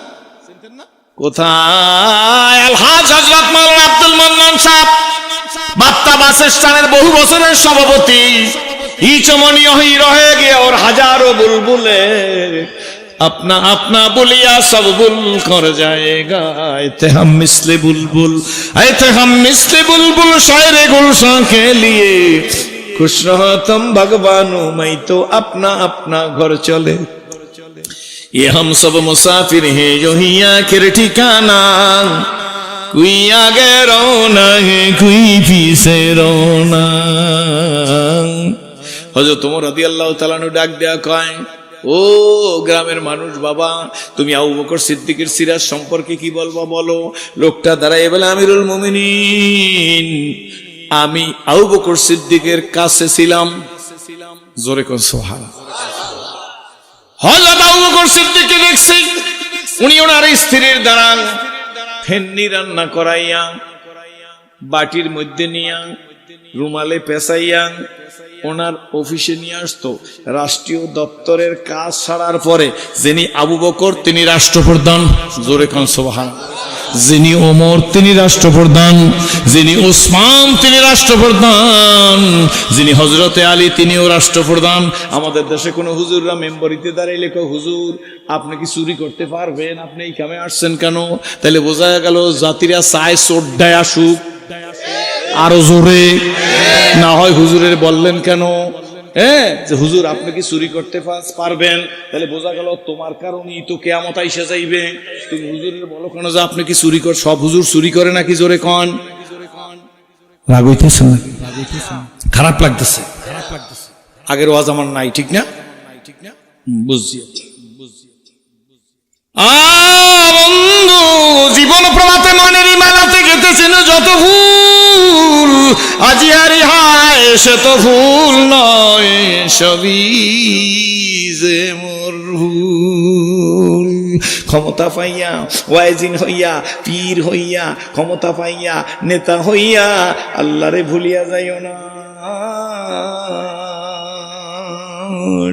কোথায়? আলহাজ হযরত মাওলানা আব্দুল মান্নান সাহেব, বাপ্তা বাস স্ট্যান্ডের বহু বছরের সভাপতি। ই চমনীয় হি রহে গিয়ে ওর হাজারো বুলবুলে, अपना अपना बुलिया सब बुल कर जाएगा, ऐते हम मिसले बुलबुल, ऐते हम मिसले बुलबुल शायरे गुलशन के लिए खुश रहो तुम भगवानो, मैं तो अपना अपना घर चले। ये हम सब मुसाफिर हैं जो ही आखिर ठिकाना, কুই আগে রওনা কুই পিছে রওনা। হযরত ওমর রাদিয়াল্লাহু তাআলা আনহু ডাক দেয়া কয়, ও গ্রামের মানুষ বাবা, তুমি আবু বকর সিদ্দিকের সিরাজ সম্পর্কে কি বলবো বলো। লোকটা দাঁড়ায় বলে, আমিরুল মুমিনিন, আমি আবু বকর সিদ্দিকের কাছে ছিলাম। জোরে কোন সুবহানাল্লাহ। হযরত আবু বকর সিদ্দিককে দেখছি, উনি ওনার স্ত্রীর দ্বারা ফেন্নি রান্না করাইয়া বাটির মধ্যে নিয়া রুমালে পেঁচাইয়া ওনার অফিসে নিয়ে আসতো। রাষ্ট্রীয় দপ্তরের কাজ ছাড়ার পরে যিনি আবু বকর তিনি রাষ্ট্রপ্রধান। জোরে খান সুবহানাল্লাহ। যিনি ওমর তিনি রাষ্ট্রপ্রধান, যিনি ওসমান তিনি রাষ্ট্রপ্রধান, যিনি হযরতে আলী তিনিও রাষ্ট্রপ্রধান। আমাদের দেশে কোনো হুজুররা মেম্বরিতে দাঁড়াইলে কয়, হুজুর আপনি কি চুরি করতে পারবেন, আপনি এই কামে আসছেন কেন? তাহলে বোঝা গেল জাতিরা চায় চোরডায় আসুক আরো জোরে, না হয় হুজুরের বললেন কেন যে হুজুর আপনি কি চুরি করতে পারবেন? তাহলে বোঝা গেল তোমার কারণেই তো কিয়ামত আইসা যাইবে। তুমি হুজুরের বলো কেন যে আপনি কি চুরি কর? সব হুজুর চুরি করে নাকি? জোরে কন। রাগ হইতেছে না? খারাপ লাগতেছে? আগের ওয়াজ আমার নাই, ঠিক না? বুঝছি। বন্ধু, জীবন প্রভাতে মনের মালাতে গেতেছেন যত ফুল, আজি হারি হায় সে তো ফুল নয়, সবই যে মোর ভুল। ক্ষমতা পাইয়া ওয়াইজিন হইয়া, পীর হইয়া, ক্ষমতা পাইয়া নেতা হইয়া আল্লাহরে ভুলিয়া যাইও না।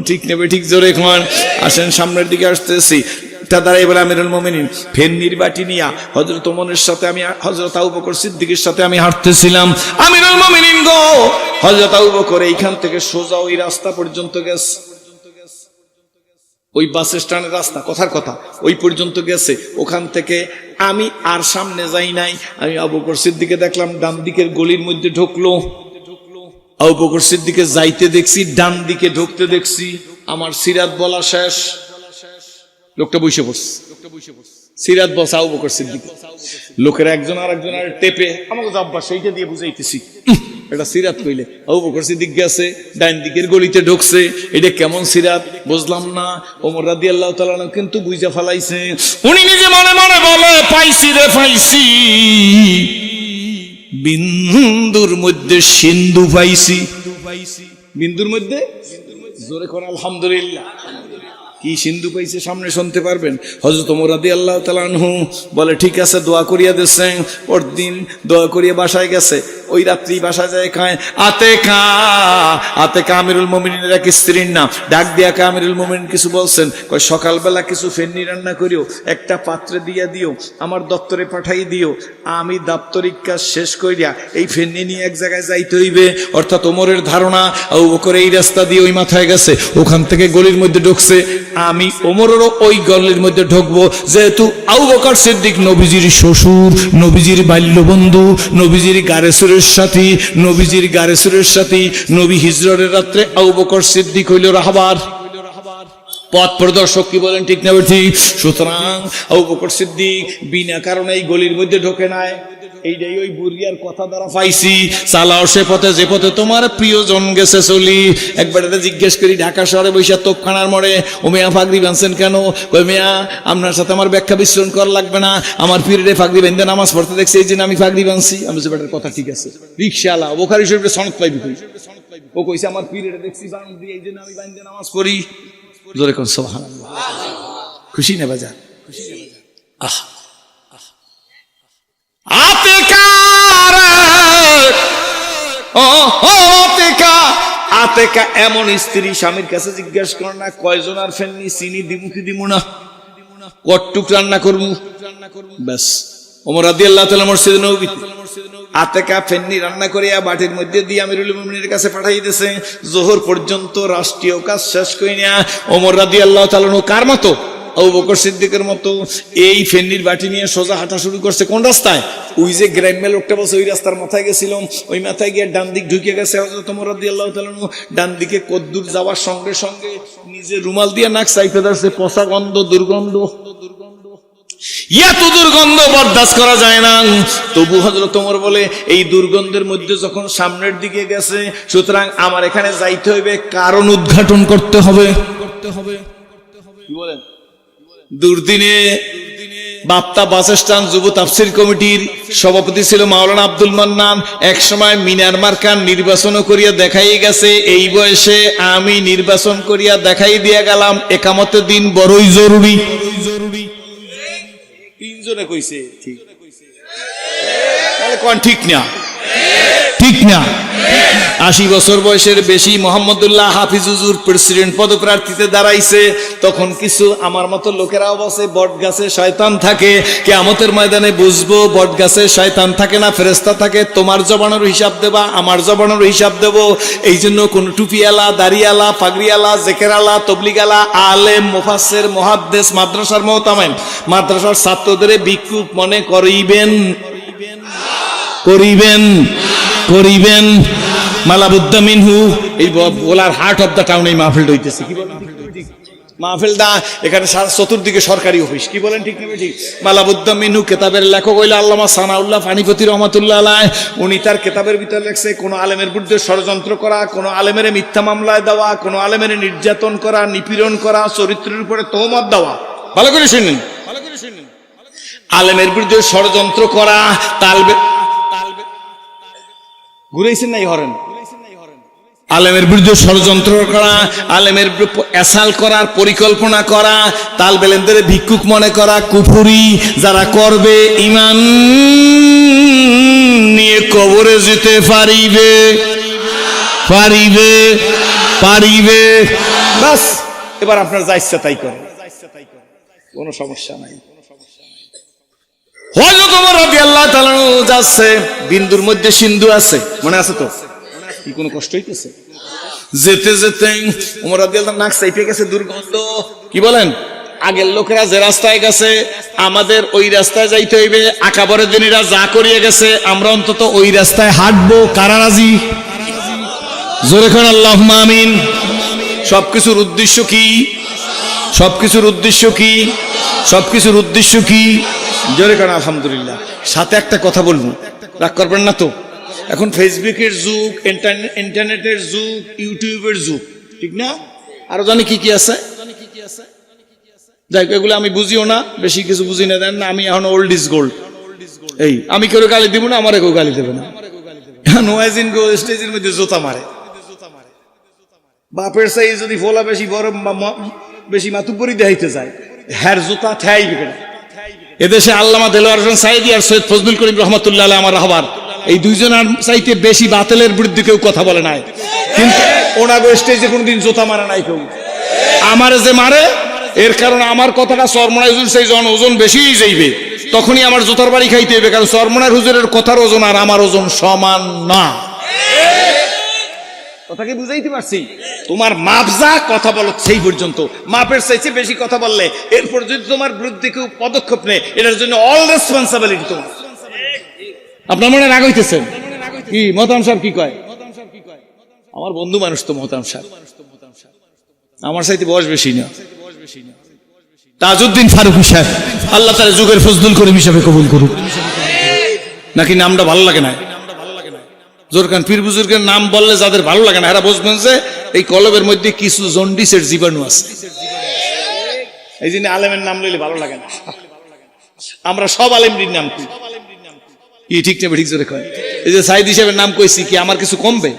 ঠিক নেবে ঠিক? জোরে খান। আসেন সামনের দিকে আসতেছি। দাঁড়াই বলে, আমিরুল মুমিনিন, ফেন্নির বাটি নিয়া হযরত ওমরের সাথে আমি, হযরত আবু বকর সিদ্দিকের সাথে আমি হাঁটতেছিলাম। আমিরুল মুমিনিন গো, হযরত আবু বকর এইখান থেকে সোজা ওই রাস্তা পর্যন্ত গেছে, ওই বাস স্ট্যান্ডের রাস্তা, কথার কথা ওই পর্যন্ত গেছে। ওখান থেকে আমি আর সামনে যাই নাই। আমি আবু বকর সিদ্দিককে দেখলাম ডান দিকের গলির মধ্যে ঢুকলো। আবু বকর সিদ্দিককে যাইতে দেখছি, ডান দিকে ঢুকতে দেখছি। আমার সিরাত বলা শেষ, লোকটা বসে পড়ছে। সিরাত বসা আবু বকর সিদ্দিক। লোকের একজন আর একজন আর টেপে আমাকে জাব্বা সেইটা দিয়ে বুঝাইতেছি, এটা সিরাত কইলে আবু বকর সিদ্দিক গেছে ডান দিকের গলিতে ঢুকছে। এটা কেমন সিরাত বুঝলাম না। ওমর রাদিয়াল্লাহু তাআলা কিন্তু বুঝা ফেলাইছে। উনি নিজে মনে মনে বলে, পাইছি রে পাইছি, বিন্দুর মধ্যে সিন্ধু পাইছি। বিন্দুর মধ্যে, জোরে করে আলহামদুলিল্লাহ। কি সিন্ধু পাইছে সামনে শুনতে পারবেন। হযরত ওমর রাদিয়াল্লাহু তাআলা আনহু বলে, ঠিক আছে, দোয়া করিয়া দিছে। পরদিন দোয়া করিয়া বাসায় গেছে। ওই রাত্রি বাসায় যায় খায় আতেকা। আতেকা আমিরুল মুমিনিনের এক স্ত্রীর নাম। ডাক দিয়া আমিরুল মুমিনিন কিছু বলছেন, কয় সকালবেলা কিছু ফেন্নি রান্না করিও, একটা পাত্রে দিয়া দিও, আমার দপ্তরে পাঠাই দিও। আমি দাপ্তরিক কাজ শেষ করিয়া এই ফেন্নি নিয়ে এক জায়গায় যাইতে হইবে। অর্থাৎ ওমরের ধারণা আবু বকর এই রাস্তা দিয়ে ওই মাথায় গেছে, ওখান থেকে গলির মধ্যে ঢুকছে। আমি ওমরেরও ওই গলির মধ্যে ঢুকবো, যেহেতু আবু বকর সিদ্দিক নবীজির শ্বশুর, নবীজির বাল্যবন্ধু, নবীজির গারেসুরের সাথী, নবীজির গারেসুরের সাথী। নবী হিজরতের রাত্রে আবু বকর সিদ্দিক হইল রাহবার, পথ প্রদর্শক। কি বলেন, ঠিক না ঠিক? সুতরাং আবু বকর সিদ্দিক বিনা কারণে এই গলির মধ্যে ঢোকে নাই। এইটাই ওই বুড়িয়ার কথা দ্বারা পাইছি, চালাও সে পথে যে পথে তোমার প্রিয়জন গেছে চলি। একবার এটা জিজ্ঞেস করি, ঢাকা শহরে বৈশা তোপখানার মোড়ে, ও মেয়া ফাগরি বাঁধছেন কেন? কই মেয়া, আপনার সাথে আমার ব্যাখ্যা বিশ্লেষণ করা লাগবে না, আমার পীরে ফাগরি বেঁধে নামাজ পড়তে দেখছি, এই জন্য আমি ফাগরি বাঁধছি। আমি বলছি, বেটার কথা ঠিক আছে, রিক্সাওয়ালা বুখারী শরীফে সনদ পাইবি তুই। ও কইছে আমার পীরে দেখছি বাঁধ দিয়ে, এই জন্য আমি বাঁধে নামাজ পড়ি। জোরে কোন সুবহানাল্লাহ। খুশি না বাজার? আহ, আতেকা এমন স্ত্রী, স্বামীর কাছে জিজ্ঞাসা করে না কয়জন আর ফেননি চিনি দিমু কি দিমু না, কটটুক রান্না করবো, ব্যাস। ওমর রাদিয়াল্লাহু তাআলা মসজিদে নববীতে আতেকা ফেননি রান্না করিয়া বাটির মধ্যে দিয়ে আমিরুল মুমিনিনের কাছে পাঠাই দিয়েছে। যোহর পর্যন্ত রাষ্ট্রীয় কাজ শেষ করিয়া ওমর রাদিয়াল্লাহু তাআলা কার মতো, আবু বকর সিদ্দিকের মতো এই ফেন্নির বাটি নিয়ে সোজা হাঁটা শুরু করছে। কোন রাস্তায়? ওই যে গ্রাম্য লোকটা বসে ওই রাস্তার মাথায় গেছিলাম, ওই মাথায় গিয়ে ডান দিক ঢুকে গেছে হযরত ওমর রাদিয়াল্লাহু তাআলা। ডান দিকে কদ্দুর যাওয়ার সঙ্গে সঙ্গে নিজে রুমাল দিয়ে নাক চাইপে ধরছে, পচা গন্ধ, দুর্গন্ধ। এত দুর্গন্ধ বরদাস্ত করা যায় না। তবু হযরত ওমর বলে এই দুর্গন্ধের মধ্যে যখন সামনের দিকে গেছে, সুতরাং আমার এখানে যাইতে হইবে, কারণ উদ্ঘাটন করতে হবে। কি বলেন? দুর্দিনে বাপ্তা বাসস্থান যুব তাফসীর কমিটির সভাপতি ছিল মাওলানা আব্দুল মান্নান। এক সময় মিনার মার্কার নির্বাচন করিয়া দেখাই গেছে, এই বয়সে আমি নির্বাচন করিয়া দেখাই দিয়া গেলাম একামতের দিন বড়ই জরুরি। তিনজনে কইছে ঠিক, তাহলে কোন ঠিক না? ঠিক না? 80 বছর বয়সের বেশি মোহাম্মদুল্লাহ হাফিজ হুজুর প্রেসিডেন্ট পদপ্রার্থীতে দাঁড়াইছে, তখন কিছু আমার মতো লোকেরাও বসে বট গাছে শয়তান থাকে। কিয়ামতের ময়দানে বুঝবো বট গাছে শয়তান থাকে না ফেরেশতা থাকে। তোমার জবানের হিসাব দেবা, আমার জবানের হিসাব দেব। এই জন্য কোন টুপিওয়ালা, দাড়িওয়ালা, পাগড়িওয়ালা, জেকেরালা, তবলিগালা, আলেম, মুফাসসির, মুহাদ্দিস, মাদ্রাসার মুহতামিম, মাদ্রাসার ছাত্রদের ভিক্ষুক মনে করিবেন করিবেন মালাবুদ্দা মিনহু। এই বলার হার্ট অফ দ্য টাউন এই মাহফিলটা হইতেছে। কি বলেন? মাহফিলটা এখানে চতুর্দিকে সরকারি অফিস। কি বলেন? ঠিক না ঠিক? মালাবুদ্দা মিনহু কেতাবের লেখক হইল আল্লামা সানাউল্লাহ ফানিপতি রহমাতুল্লাহ আলাইহ। উনি তার কেতাবের ভিতরে লেখছে, কোন আলেমের বিরুদ্ধে ষড়যন্ত্র করা, কোন আলেমের মিথ্যা মামলায় দেওয়া, কোন আলেমের নির্যাতন করা, নিপীড়ন করা, চরিত্রের উপরে তহমত দেওয়া। ভালো করে শুনুন, আলেমের বিরুদ্ধে ষড়যন্ত্র করা, ঘুরেছেন নাই হরেন, আলেমের বিরুদ্ধে ষড়যন্ত্র করা, আলেমের এসাল করার পরিকল্পনা করা, তাল বেলেনদের ভিক্ষুক মনে করা কুফরি। যারা করবে ঈমান নিয়ে কবরে যেতে পারিবে। বাস, এবার আপনার যা ইচ্ছা তাই করেন, কোনো সমস্যা নাই। হযরত ওমর রাদিয়াল্লাহু তাআলা যাচ্ছে, বিন্দুর মধ্যে সিন্ধু আছে, মনে আছে তো? কি কোনো কষ্ট হইতেছে? যেতে যেতে ওমর রাদিয়াল্লাহু নাক চাইপে গেছে দুর্গন্ধ। কি বলেন? আগের লোকেরা যে রাস্তায় গেছে আমাদের ওই রাস্তায় যাইতে হইবে। আকাবরের দিনেরা যা করিয়ে গেছে আমরা অন্তত ওই রাস্তায় হাঁটবো। কারা রাজি? জোরে কোন আল্লাহুম্মা আমিন। সবকিছুর উদ্দেশ্য কি? সবকিছুর উদ্দেশ্য কি? জোরে কোন আলহামদুলিল্লাহ। সাথে একটা কথা বলবো, রাগ করবেন না তো? এখন ফেসবুকের যুগ, ইন্টারনেটের যুগ, ইউটিউবের যুগ, ঠিক না? আরো জানি কি কি আছে, যাই এগুলো আমি বুঝিও না, বেশি কিছু বুঝি না। দেন না, আমি এখন ওল্ড ইজ গোল্ড। এই আমি কেউ গালি দিব না, আমারে কেউ গালি দেবে না। নোয়াজিন গো স্টেজের মধ্যে জোতা মারে, বাপের চাই যদি ফোলা বেশি বড় বেশি মাতুব্বরি দেখাইতে যায়, হ্যার জোতা ঠাইবে না। এদেশে আল্লামা দেলোয়ার হোসেন সাইদি আর সৈয়দ ফজলুল করিম রহমাতুল্লাহ আলাইহি আমার রাহবার, এই দুইজনের চাইতে বেশি বাতিলের বিরুদ্ধে কেউ কথা বলে নাই, কিন্তু ওনাগো স্টেজে কোনদিন জোতা মারা নাই কেউ। আমারে যে মারে, এর কারণে আমার কথাটা চরমনায় হুজুর সেই ওজন বেশি যাইবে, তখনই আমার জোতার বাড়ি খাইতে হবে, কারণ চরমনায় হুজুরের কথার ওজন আর আমার ওজন সমান না। কথা কি বুঝাইতে পারছি? তোমার মাপ যা, কথা বলো সেই পর্যন্ত। মাপের চাইতে বেশি কথা বললে, এরপর যদি তোমার বিরুদ্ধে কেউ পদক্ষেপ নেয়, এটার জন্য অল রেসপন্সিবিলিটি তোমার। আপনার মনে রাগ হইতেছেন কি? মোহতারাম সাহেব কি কয়? আমার বন্ধু মানুষ তো মোহতারাম সাহেব, আমার চাইতে বয়স বেশি না। তাজউদ্দিন ফারুকী সাহেব, আল্লাহ তাআলা যুগের ফজলুল করিম হিসেবে কবুল করুক। নাকি নামটা ভালো লাগে না? জোরকান পীর বুজুর্গের নাম বললে যাদের ভালো লাগে না, এরা বুঝবেন যে এই কলবের মধ্যে কিছু জন্ডিসের জীবাণু আছে। এই জন্য আলেমের নাম লইলে ভালো লাগে না। আমরা সব আলেমদের নাম কই, কি ঠিক না? ঠিক জোরে কয়। এই যে সাইদ হিসেবে নাম কইছি, কি আমার কিছু কমবে?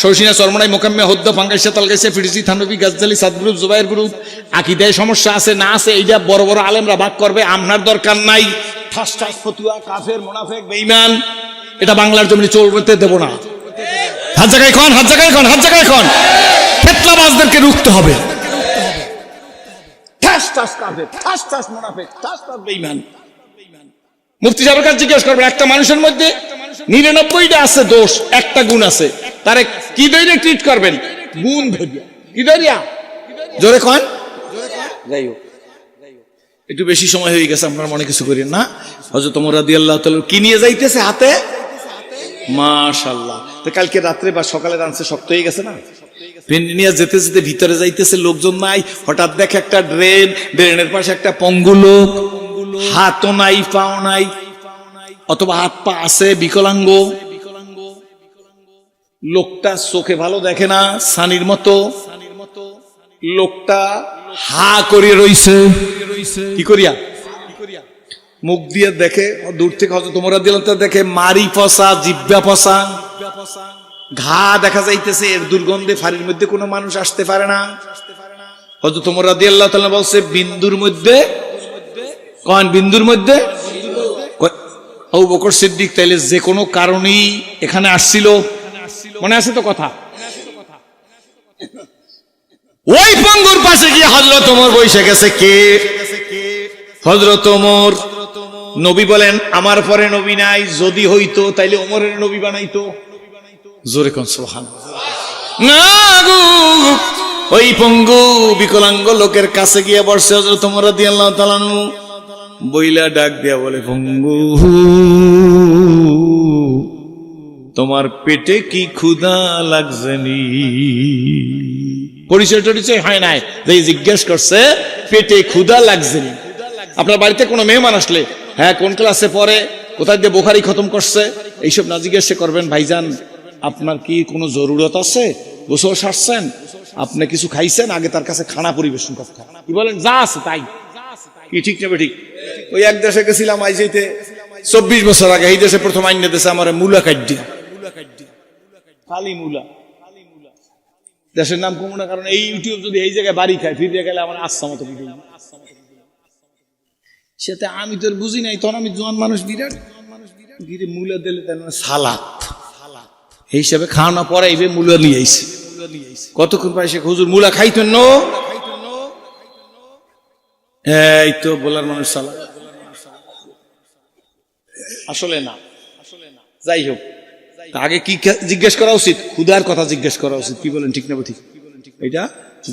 শর্ষিনা, চরমনাই, মোকাম্মে, হদ্দা, ফাঙ্গাইসা, তালগাইসা, ফিরজি, থানবী, গাজজালি, সাদ গ্রুপ, জুবাইর গ্রুপ, আকীদায় সমস্যা আছে না আছে, এইটা বড় বড় আলেমরা ভাগ করবে, আপনার দরকার নাই। ঠাস ঠাস ফতুয়া, কাফের, মুনাফিক, বেঈমান, এটা বাংলার জমিনে চলতে দেব না। হাত জায়গায় খন, হাত জায়গায় খন, হাত জায়গায় খন। ফেতনাবাজদেরকে রুখতে হবে। ঠাস ঠাস কাফের, ঠাস ঠাস মুনাফিক, ঠাস ঠাস বেঈমান। মুফতি সাহেবের কাছে জিজ্ঞেস করবেন, একটা মানুষের মধ্যে 99টা আছে দোষ, একটা গুণ আছে, তারে কি দইরে ট্রিট করবেন? গুণ ভেবে কি দইরা? জোরে কন। যাই হোক, একটু বেশি সময় হয়ে গেছে, আপনারা মনে কিছু করেন না। হযরত ওমর রাদিয়াল্লাহু তাআলা কি নিয়ে যাইতেছে হাতে? মাশাআল্লাহ। তো কালকে রাত্রে বা সকালে রানছে শক্ত হয়ে গেছে না? পেন নিয়ে যেতে যেতে ভিতরে যাইতেছে, লোকজন নাই, হঠাৎ দেখে একটা ড্রেনের পাশে একটা পঙ্গু লোক। হাতও নাই, পাও নাই, অথবা হাত পা আছে বিকলাঙ্গ, লোকটা চোখে ভালো দেখে না, সানির মতো, লোকটা হা করিয়ে রইছে, কি করিয়া মুখ দিয়ে দেখে, দূর থেকে হযরত ওমর রাদিয়াল্লাহু তাআলা দেখে মারি ফসা, জিহ্বা ফসা, ঘা দেখা যাইতেছে, এর দুর্গন্ধে ফাড়ির মধ্যে কোনো মানুষ আসতে পারে না। হযরত ওমর রাদিয়াল্লাহু তাআলা বলছে বিন্দুর মধ্যে, কোন বিন্দুর মধ্যে? আবু বকর সিদ্দিক তাইলে যে কোনো কারণেই এখানে আসছিল, মনে আছে তো কথা? ওই পঙ্গুর পাশে গিয়ে হযরত ওমর বসে গেছে। কে? হযরত ওমর। নবী বলেন আমার পরে নবী নাই, যদি হইতো তাইলে ওমরের নবী বানাইতো। জোরে কোন সুবহানাল্লাহ। না গো, ওই পঙ্গু বিকলাঙ্গ লোকের কাছে গিয়ে বসে হযরত ওমর রাদিয়াল্লাহু তাআলা আনহু, বইলা ডাক দিয়া বলে, পঙ্গু তোমার পেটে কি ক্ষুধা লাগছে নি? পরিচয় টরিচয় হয় নাই, যে জিজ্ঞেস করছে পেটে ক্ষুধা লাগছে নি। আপনার বাড়িতে কোনো মেহমান আসলে, হ্যাঁ কোন ক্লাসে পড়ে, কোথায় দিয়ে বুখারী খতম করছে, এইসব না জিজ্ঞেস করবেন, ভাইজান আপনার কি কোনো জরুরত আছে, গোসল সারছেন, আপনি কিছু খাইছেন, আগে তার কাছে খানা পরিবেশন করতে হয়। কি বলেন? যা আছে তাই। কি ঠিক না ঠিক? ওই এক দেশে গেছিলাম আইজাইতে 24 বছর আগে, এই দেশে প্রথম আইন দেশে আমার মূলা কাট্ডি, খালি মূলা, দেশের নাম কমু না, কারণ এই ইউটিউব যদি এই জায়গায় বাড়ি খায় ফিরে গেলে আমার আচ্ছা মতো সেটা আমি তোর বুঝি নাই, তখন আমি জোয়ান মানুষ, বিরাট ঘিরে মূলা দিলে তার মানে সালাদ, এই হিসাবে খাওয়ানো পরে এইভাবে মূলা নিয়ে আইছে। কতক্ষণ পাইছে হুজুর মূলা খাইতেন না? এই তো বলার মানুষ সালাদ, আসলে না। যাই হোক, আগে কি জিজ্ঞেস করা উচিত? ক্ষুধার কথা জিজ্ঞেস করা উচিত। কি বলেন? ঠিক না ঠিক? এটা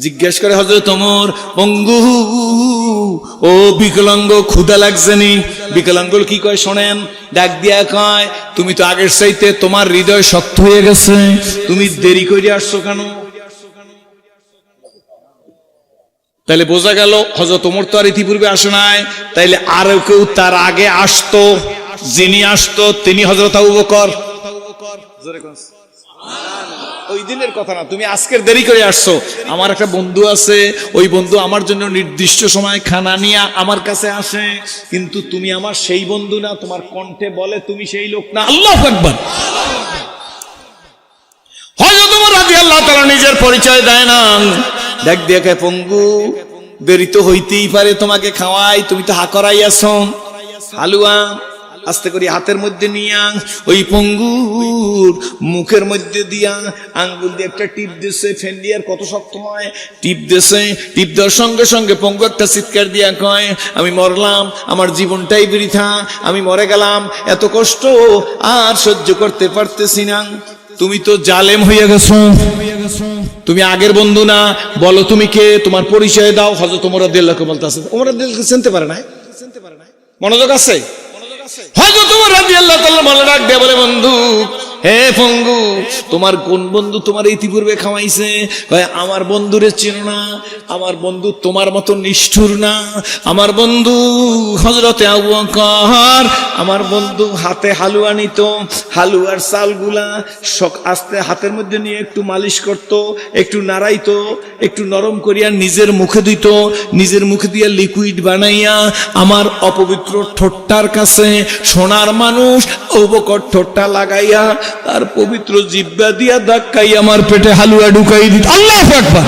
জিজ্ঞেস করে হযরত ওমর, পঙ্গু ও বিকলাঙ্গ ক্ষুধা লাগছে নি? বিকলাঙ্গ কি কয় শোনেন, ডাক দিয়া কয়, তুমি তো আগের চাইতে তোমার হৃদয় শক্ত হয়ে গেছে, তুমি দেরি করে আসছো কেন? তাইলে বোঝা গেল হযরত ওমর তো আর ইতিপূর্বে আসে নাই, তাইলে আরো কেউ তার আগে আসতো, যিনি আসতো তিনি হযরত আবু বকর। ওই দিনের কথা না, তুমি আজকের দেরি করে আসছো। আমার একটা বন্ধু আছে, ওই বন্ধু আমার জন্য নির্দিষ্ট সময় খানা নিয়ে আমার কাছে আসে, কিন্তু তুমি আমার সেই বন্ধু না, তোমার কণ্ঠে বলে তুমি সেই লোক না। আল্লাহু আকবার। হযরত ওমর রাদিয়াল্লাহু তাআলা নিজের পরিচয় দেয় না, দেখ দেখে পঙ্গু দেরি তো হইতেই পারে, তোমাকে খাওয়াই, তুমি তো হা করাই আছো, হালুয়া আস্তে করে হাতের মধ্যে নিয়া ওই পঙ্গুর মুখের মধ্যে দিয়া আঙ্গুল দিয়ে একটা টিপ দিছে, ফেন্ডিয়ার কত শক্ত হয়, টিপ দিছে, টিপ দেওয়ার সঙ্গে সঙ্গে পঙ্গু একটা চিৎকার দিয়া কয়, আমি মরলাম, আমার জীবনটাই বৃথা, আমি মরে গেলাম, এত কষ্ট আর সহ্য করতে পারতেছি না। তুমি তো জালেম হইয়া গেছো, তুমি আগের বন্ধু না, বলো তুমি কে, তোমার পরিচয় দাও। হযরত ওমর রাদিয়াল্লাহু তাআলা বলতেছে, ওমর রাদিয়াল্লাহু তাআলা চিনতে পারে না, মনোযোগ আছে। হযরত ওমর রাদিয়াল্লাহু তাআলা বলে, ডাক দিয়ে বলে, বন্ধু, হে পঙ্গু, তোমার কোন বন্ধু তোমার ইতিপূর্বে খাওয়াইছে? কয়, আমার বন্ধুরে চিনো না, আমার বন্ধু তোমার মতো নিষ্ঠুর না, আমার বন্ধু হযরতে আবু বকর, আমার বন্ধু হাতে হালুয়া নিত, হালুয়ার চালগুলা আস্তে হাতের মধ্যে নিয়ে একটু মালিশ করত, একটু নাড়াইতো, একটু নরম করিয়া নিজের মুখে দিত, নিজের মুখে দিয়া লিকুইড বানাইয়া আমার অপবিত্র ঠোঁটটার কাছে সোনার মানুষ আবু বকর ঠোঁটটা লাগাইয়া তার পবিত্র জিহ্বা দিয়া ধাক্কাই আমার পেটে হালুয়া ঢুকাই দিত। আল্লাহু আকবার,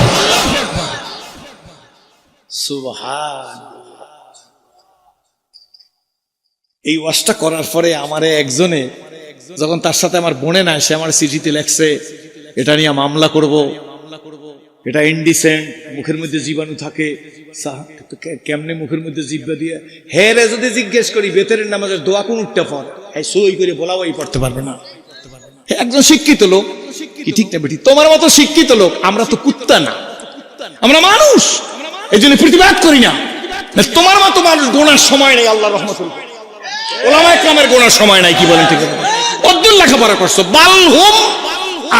সুবহানাল্লাহ। এই ওয়াজটা করার পরে আমারে একজনে, যখন তার সাথে আমার বোনে না, সে আমার চিঠিতে লেখছে, এটা নিয়ে মামলা করব, এটা ইনডিসেন্ট, মুখের মধ্যে জীবাণু থাকে, কেমনে মুখের মধ্যে জিহ্বা দিয়ে, হ্যাঁ রে যদি জিজ্ঞেস করি বেতের নামাজের দোয়া কোন উঠতে পর, হ্যাঁ সই করে বলাবই পড়তে পারবে না। একজন শিক্ষিত লোক, কি ঠিক না বেটি? তোমার মতো শিক্ষিত লোক, আমরা তো কুত্তা না, আমরা মানুষ, এই জন্য প্রতিবাদ করি না। তোমার মতো মানুষ গোনার সময় নেই, আল্লাহ রহমতুল ওলামায়ে কেরামের গোনার সময় নাই। কি বলেন? ঠিক আছে, অদ্দুল লেখাপড়া করছো, বালহুম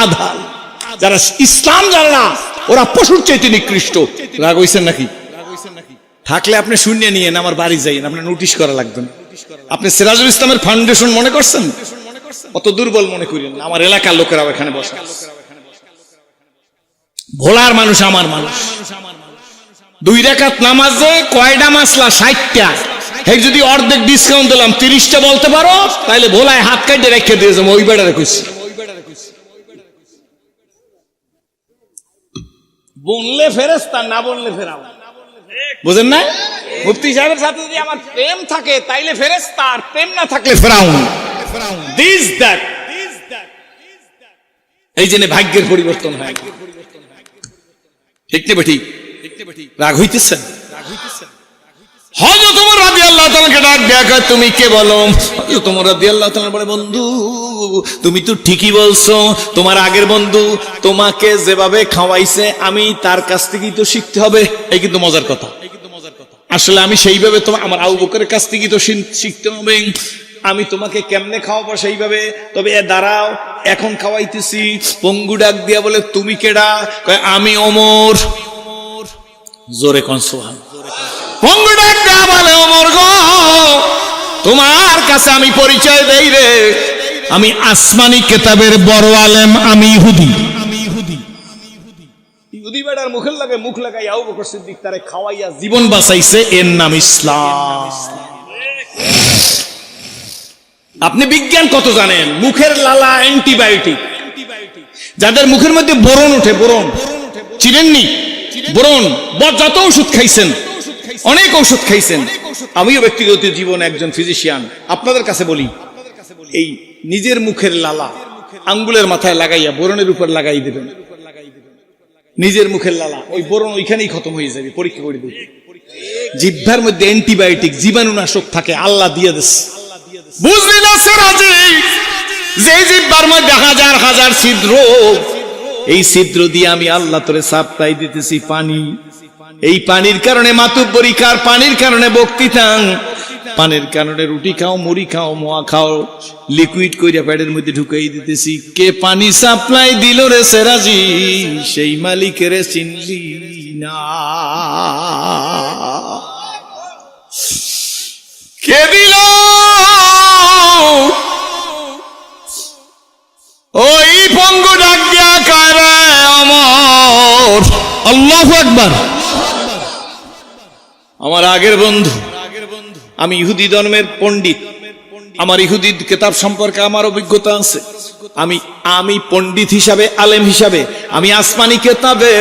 আধাল, যারা ইসলাম জানে না ওরা পশুর চাইতে নিকৃষ্ট। রাগ হইছেন নাকি? থাকলে আপনি শূন্য নিয়েন, আমার বাড়ি যাইন, আপনার নোটিশ করা লাগবে না। আপনি সিরাজুল ইসলামের ফাউন্ডেশন মনে করছেন, অত দুর্বল মনে করেন না। আমার এলাকার লোকেরা এখানে বসে, ভোলার মানুষ আমার মানুষ। 2 রাকাত নামাজে কয়টা মাসলা? 60টা। এই যদি অর্ধেক ডিসকাউন্ট দিলাম 30টা বলতে পারো, তাইলে ভোলায় হাত কাটে রেখে দিয়েছে। ওই বেড়ারে কইছি, বললে ফেরেশতা, না বললে ফেরাও। বুঝেন না? মুফতি সাহেবের সাথে যদি আমার প্রেম থাকে তাইলে ফেরেশতা, আর প্রেম না থাকলে ফেরাউন। দিস দ্যাট, এই জন্য ভাগ্যের পরিবর্তন হয়। ঠিক না ঠিক? রাগ হইতেছেন? হযরত ওমর রাদিয়াল্লাহু তাআলাকে ডাক দেখা, তুমি কে বলো? হযরত ওমর রাদিয়াল্লাহু তাআলা বলে, বন্ধু তুমি তো ঠিকই বলছো, তোমার আগের বন্ধু তোমাকে যেভাবে খাওয়াইছে আমি তার কাছ থেকেই তো শিখতে হবে। এই কিন্তু মজার কথা। আসলে আমি সেইভাবে তোমার আমার আবু বকরের কাছ থেকেই তো শিখতে হবে। আমি তোমাকে কেমনে খাওয়াবো সেইভাবে। তবে দাঁড়াও, এখন খাওয়াইতেছি। পঙ্গু ডাক দিয়া বলে, তুমি কেডা? কয়, আমি ওমর। জোরে কোন সুবহান। পঙ্গু ডাক দিয়া বলে, ওমর গো, তোমার কাছে আমি পরিচয় দেই রে, আমি আসমানি কিতাবের বড় আলেম, আমি ইহুদি। ইহুদি বেটার মুখের লাগে মুখ লাগাই আবু বকর সিদ্দিক তারে খাওয়াইয়া জীবন বাঁচাইছে, এর নাম ইসলাম। আপনি বিজ্ঞান কত জানেন? মুখের লালা অ্যান্টিবায়োটিক। যাদের মুখের মধ্যে বোরন ওঠে, বোরন চিনেননি? বোরন যত ওষুধ খাইছেন, অনেক ওষুধ খাইছেন। আমিও ব্যক্তিগত জীবনে একজন ফিজিশিয়ান। আপনাদের কাছে বলি, এই নিজের মুখের লালা আঙ্গুলের মাথায় লাগাইয়া বোরনের উপর লাগাই দেবেন। নিজের মুখের লালা, ওই বোরন ওইখানেই খতম হয়ে যাবে। পরীক্ষা করে দেবে। জিহ্বার মধ্যে অ্যান্টিবায়োটিক, জীবাণুনাশক থাকে, আল্লাহ দিয়ে দিচ্ছে। বুঝলি না সেরাজি? যে জিহ্বার মধ্যে হাজার হাজার ছিদ্র, এই ছিদ্র দিয়ে আমি আল্লাহ তোরে সাপ্লাই দিতেছি পানি। এই পানির কারণে মাতুব্বরি খার, পানির কারণে বক্তৃতা, পানির কারণে রুটি খাও, মুড়ি খাও, মোয়া খাও, লিকুইড কইরা পেটের মধ্যে ঢুকাই দিতেছি। কে পানি সাপ্লাই দিল রে সেরাজি? সেই মালিকের চিনলি না। কে দিল? ওই পঙ্গু ডাক দিয়া কারে, ওমর। আল্লাহু আকবার। আমার আগের বন্ধু, আমি ইহুদি ধর্মের পণ্ডিত, আমার ইহুদি কিতাব সম্পর্কে আমার অভিজ্ঞতা আছে। আমি পণ্ডিত হিসাবে, আলেম হিসাবে আমি আসমানি কিতাবে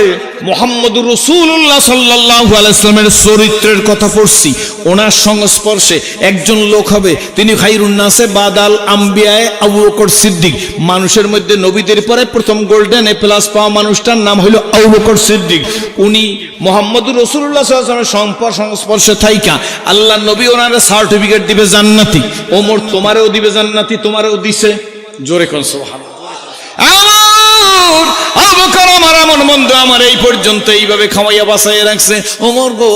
মুহাম্মদুর রাসূলুল্লাহ সাল্লাল্লাহু আলাইহি ওয়াসাল্লামের চরিত্রের কথা পড়ছি। ওনার সংস্পর্শে একজন লোক হবে, তিনি খায়রুন নাসে বাদাল আম্বিয়ায়ে আবু বকর সিদ্দিক। মানুষের মধ্যে নবীদের পরে প্রথম গোল্ডেন এ প্লাস পাওয়া মানুষটার নাম হলো আবু বকর সিদ্দিক। উনি মুহাম্মদুর রাসূলুল্লাহ সাল্লাল্লাহু আলাইহি ওয়াসাল্লামের সংস্পর্শে থাইকা আল্লাহ নবী ওনারে সার্টিফিকেট দিবে জান্নাতি। ওমর তোমারেও দিবে জান্নাতি, তোমারেও দিছে। জোরে কোন সুবহানাল্লাহ। আবু বকর আমার এমন বন্ধু, আমার এই পর্যন্ত এইভাবে খাওয়াইয়া বাঁচাইয়া রাখছে। ওমর গো,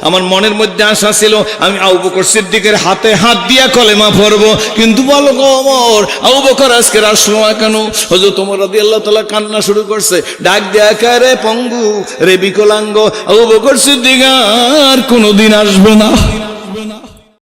আমার মনের মধ্যে আশা ছিল আমি আবু বকর সিদ্দিকের হাতে হাত দিয়া কলেমা পড়বো, কিন্তু বলো গো ওমর, আবু বকর আজকে আসলো না কেন? হযরত ওমর রাদিয়াল্লাহু তাআলা কান্না শুরু করছে। ডাক দেয়া কারে, পঙ্গু রে বিকলাঙ্গ, আবু বকর সিদ্দিক আর কোনোদিন আসবে না।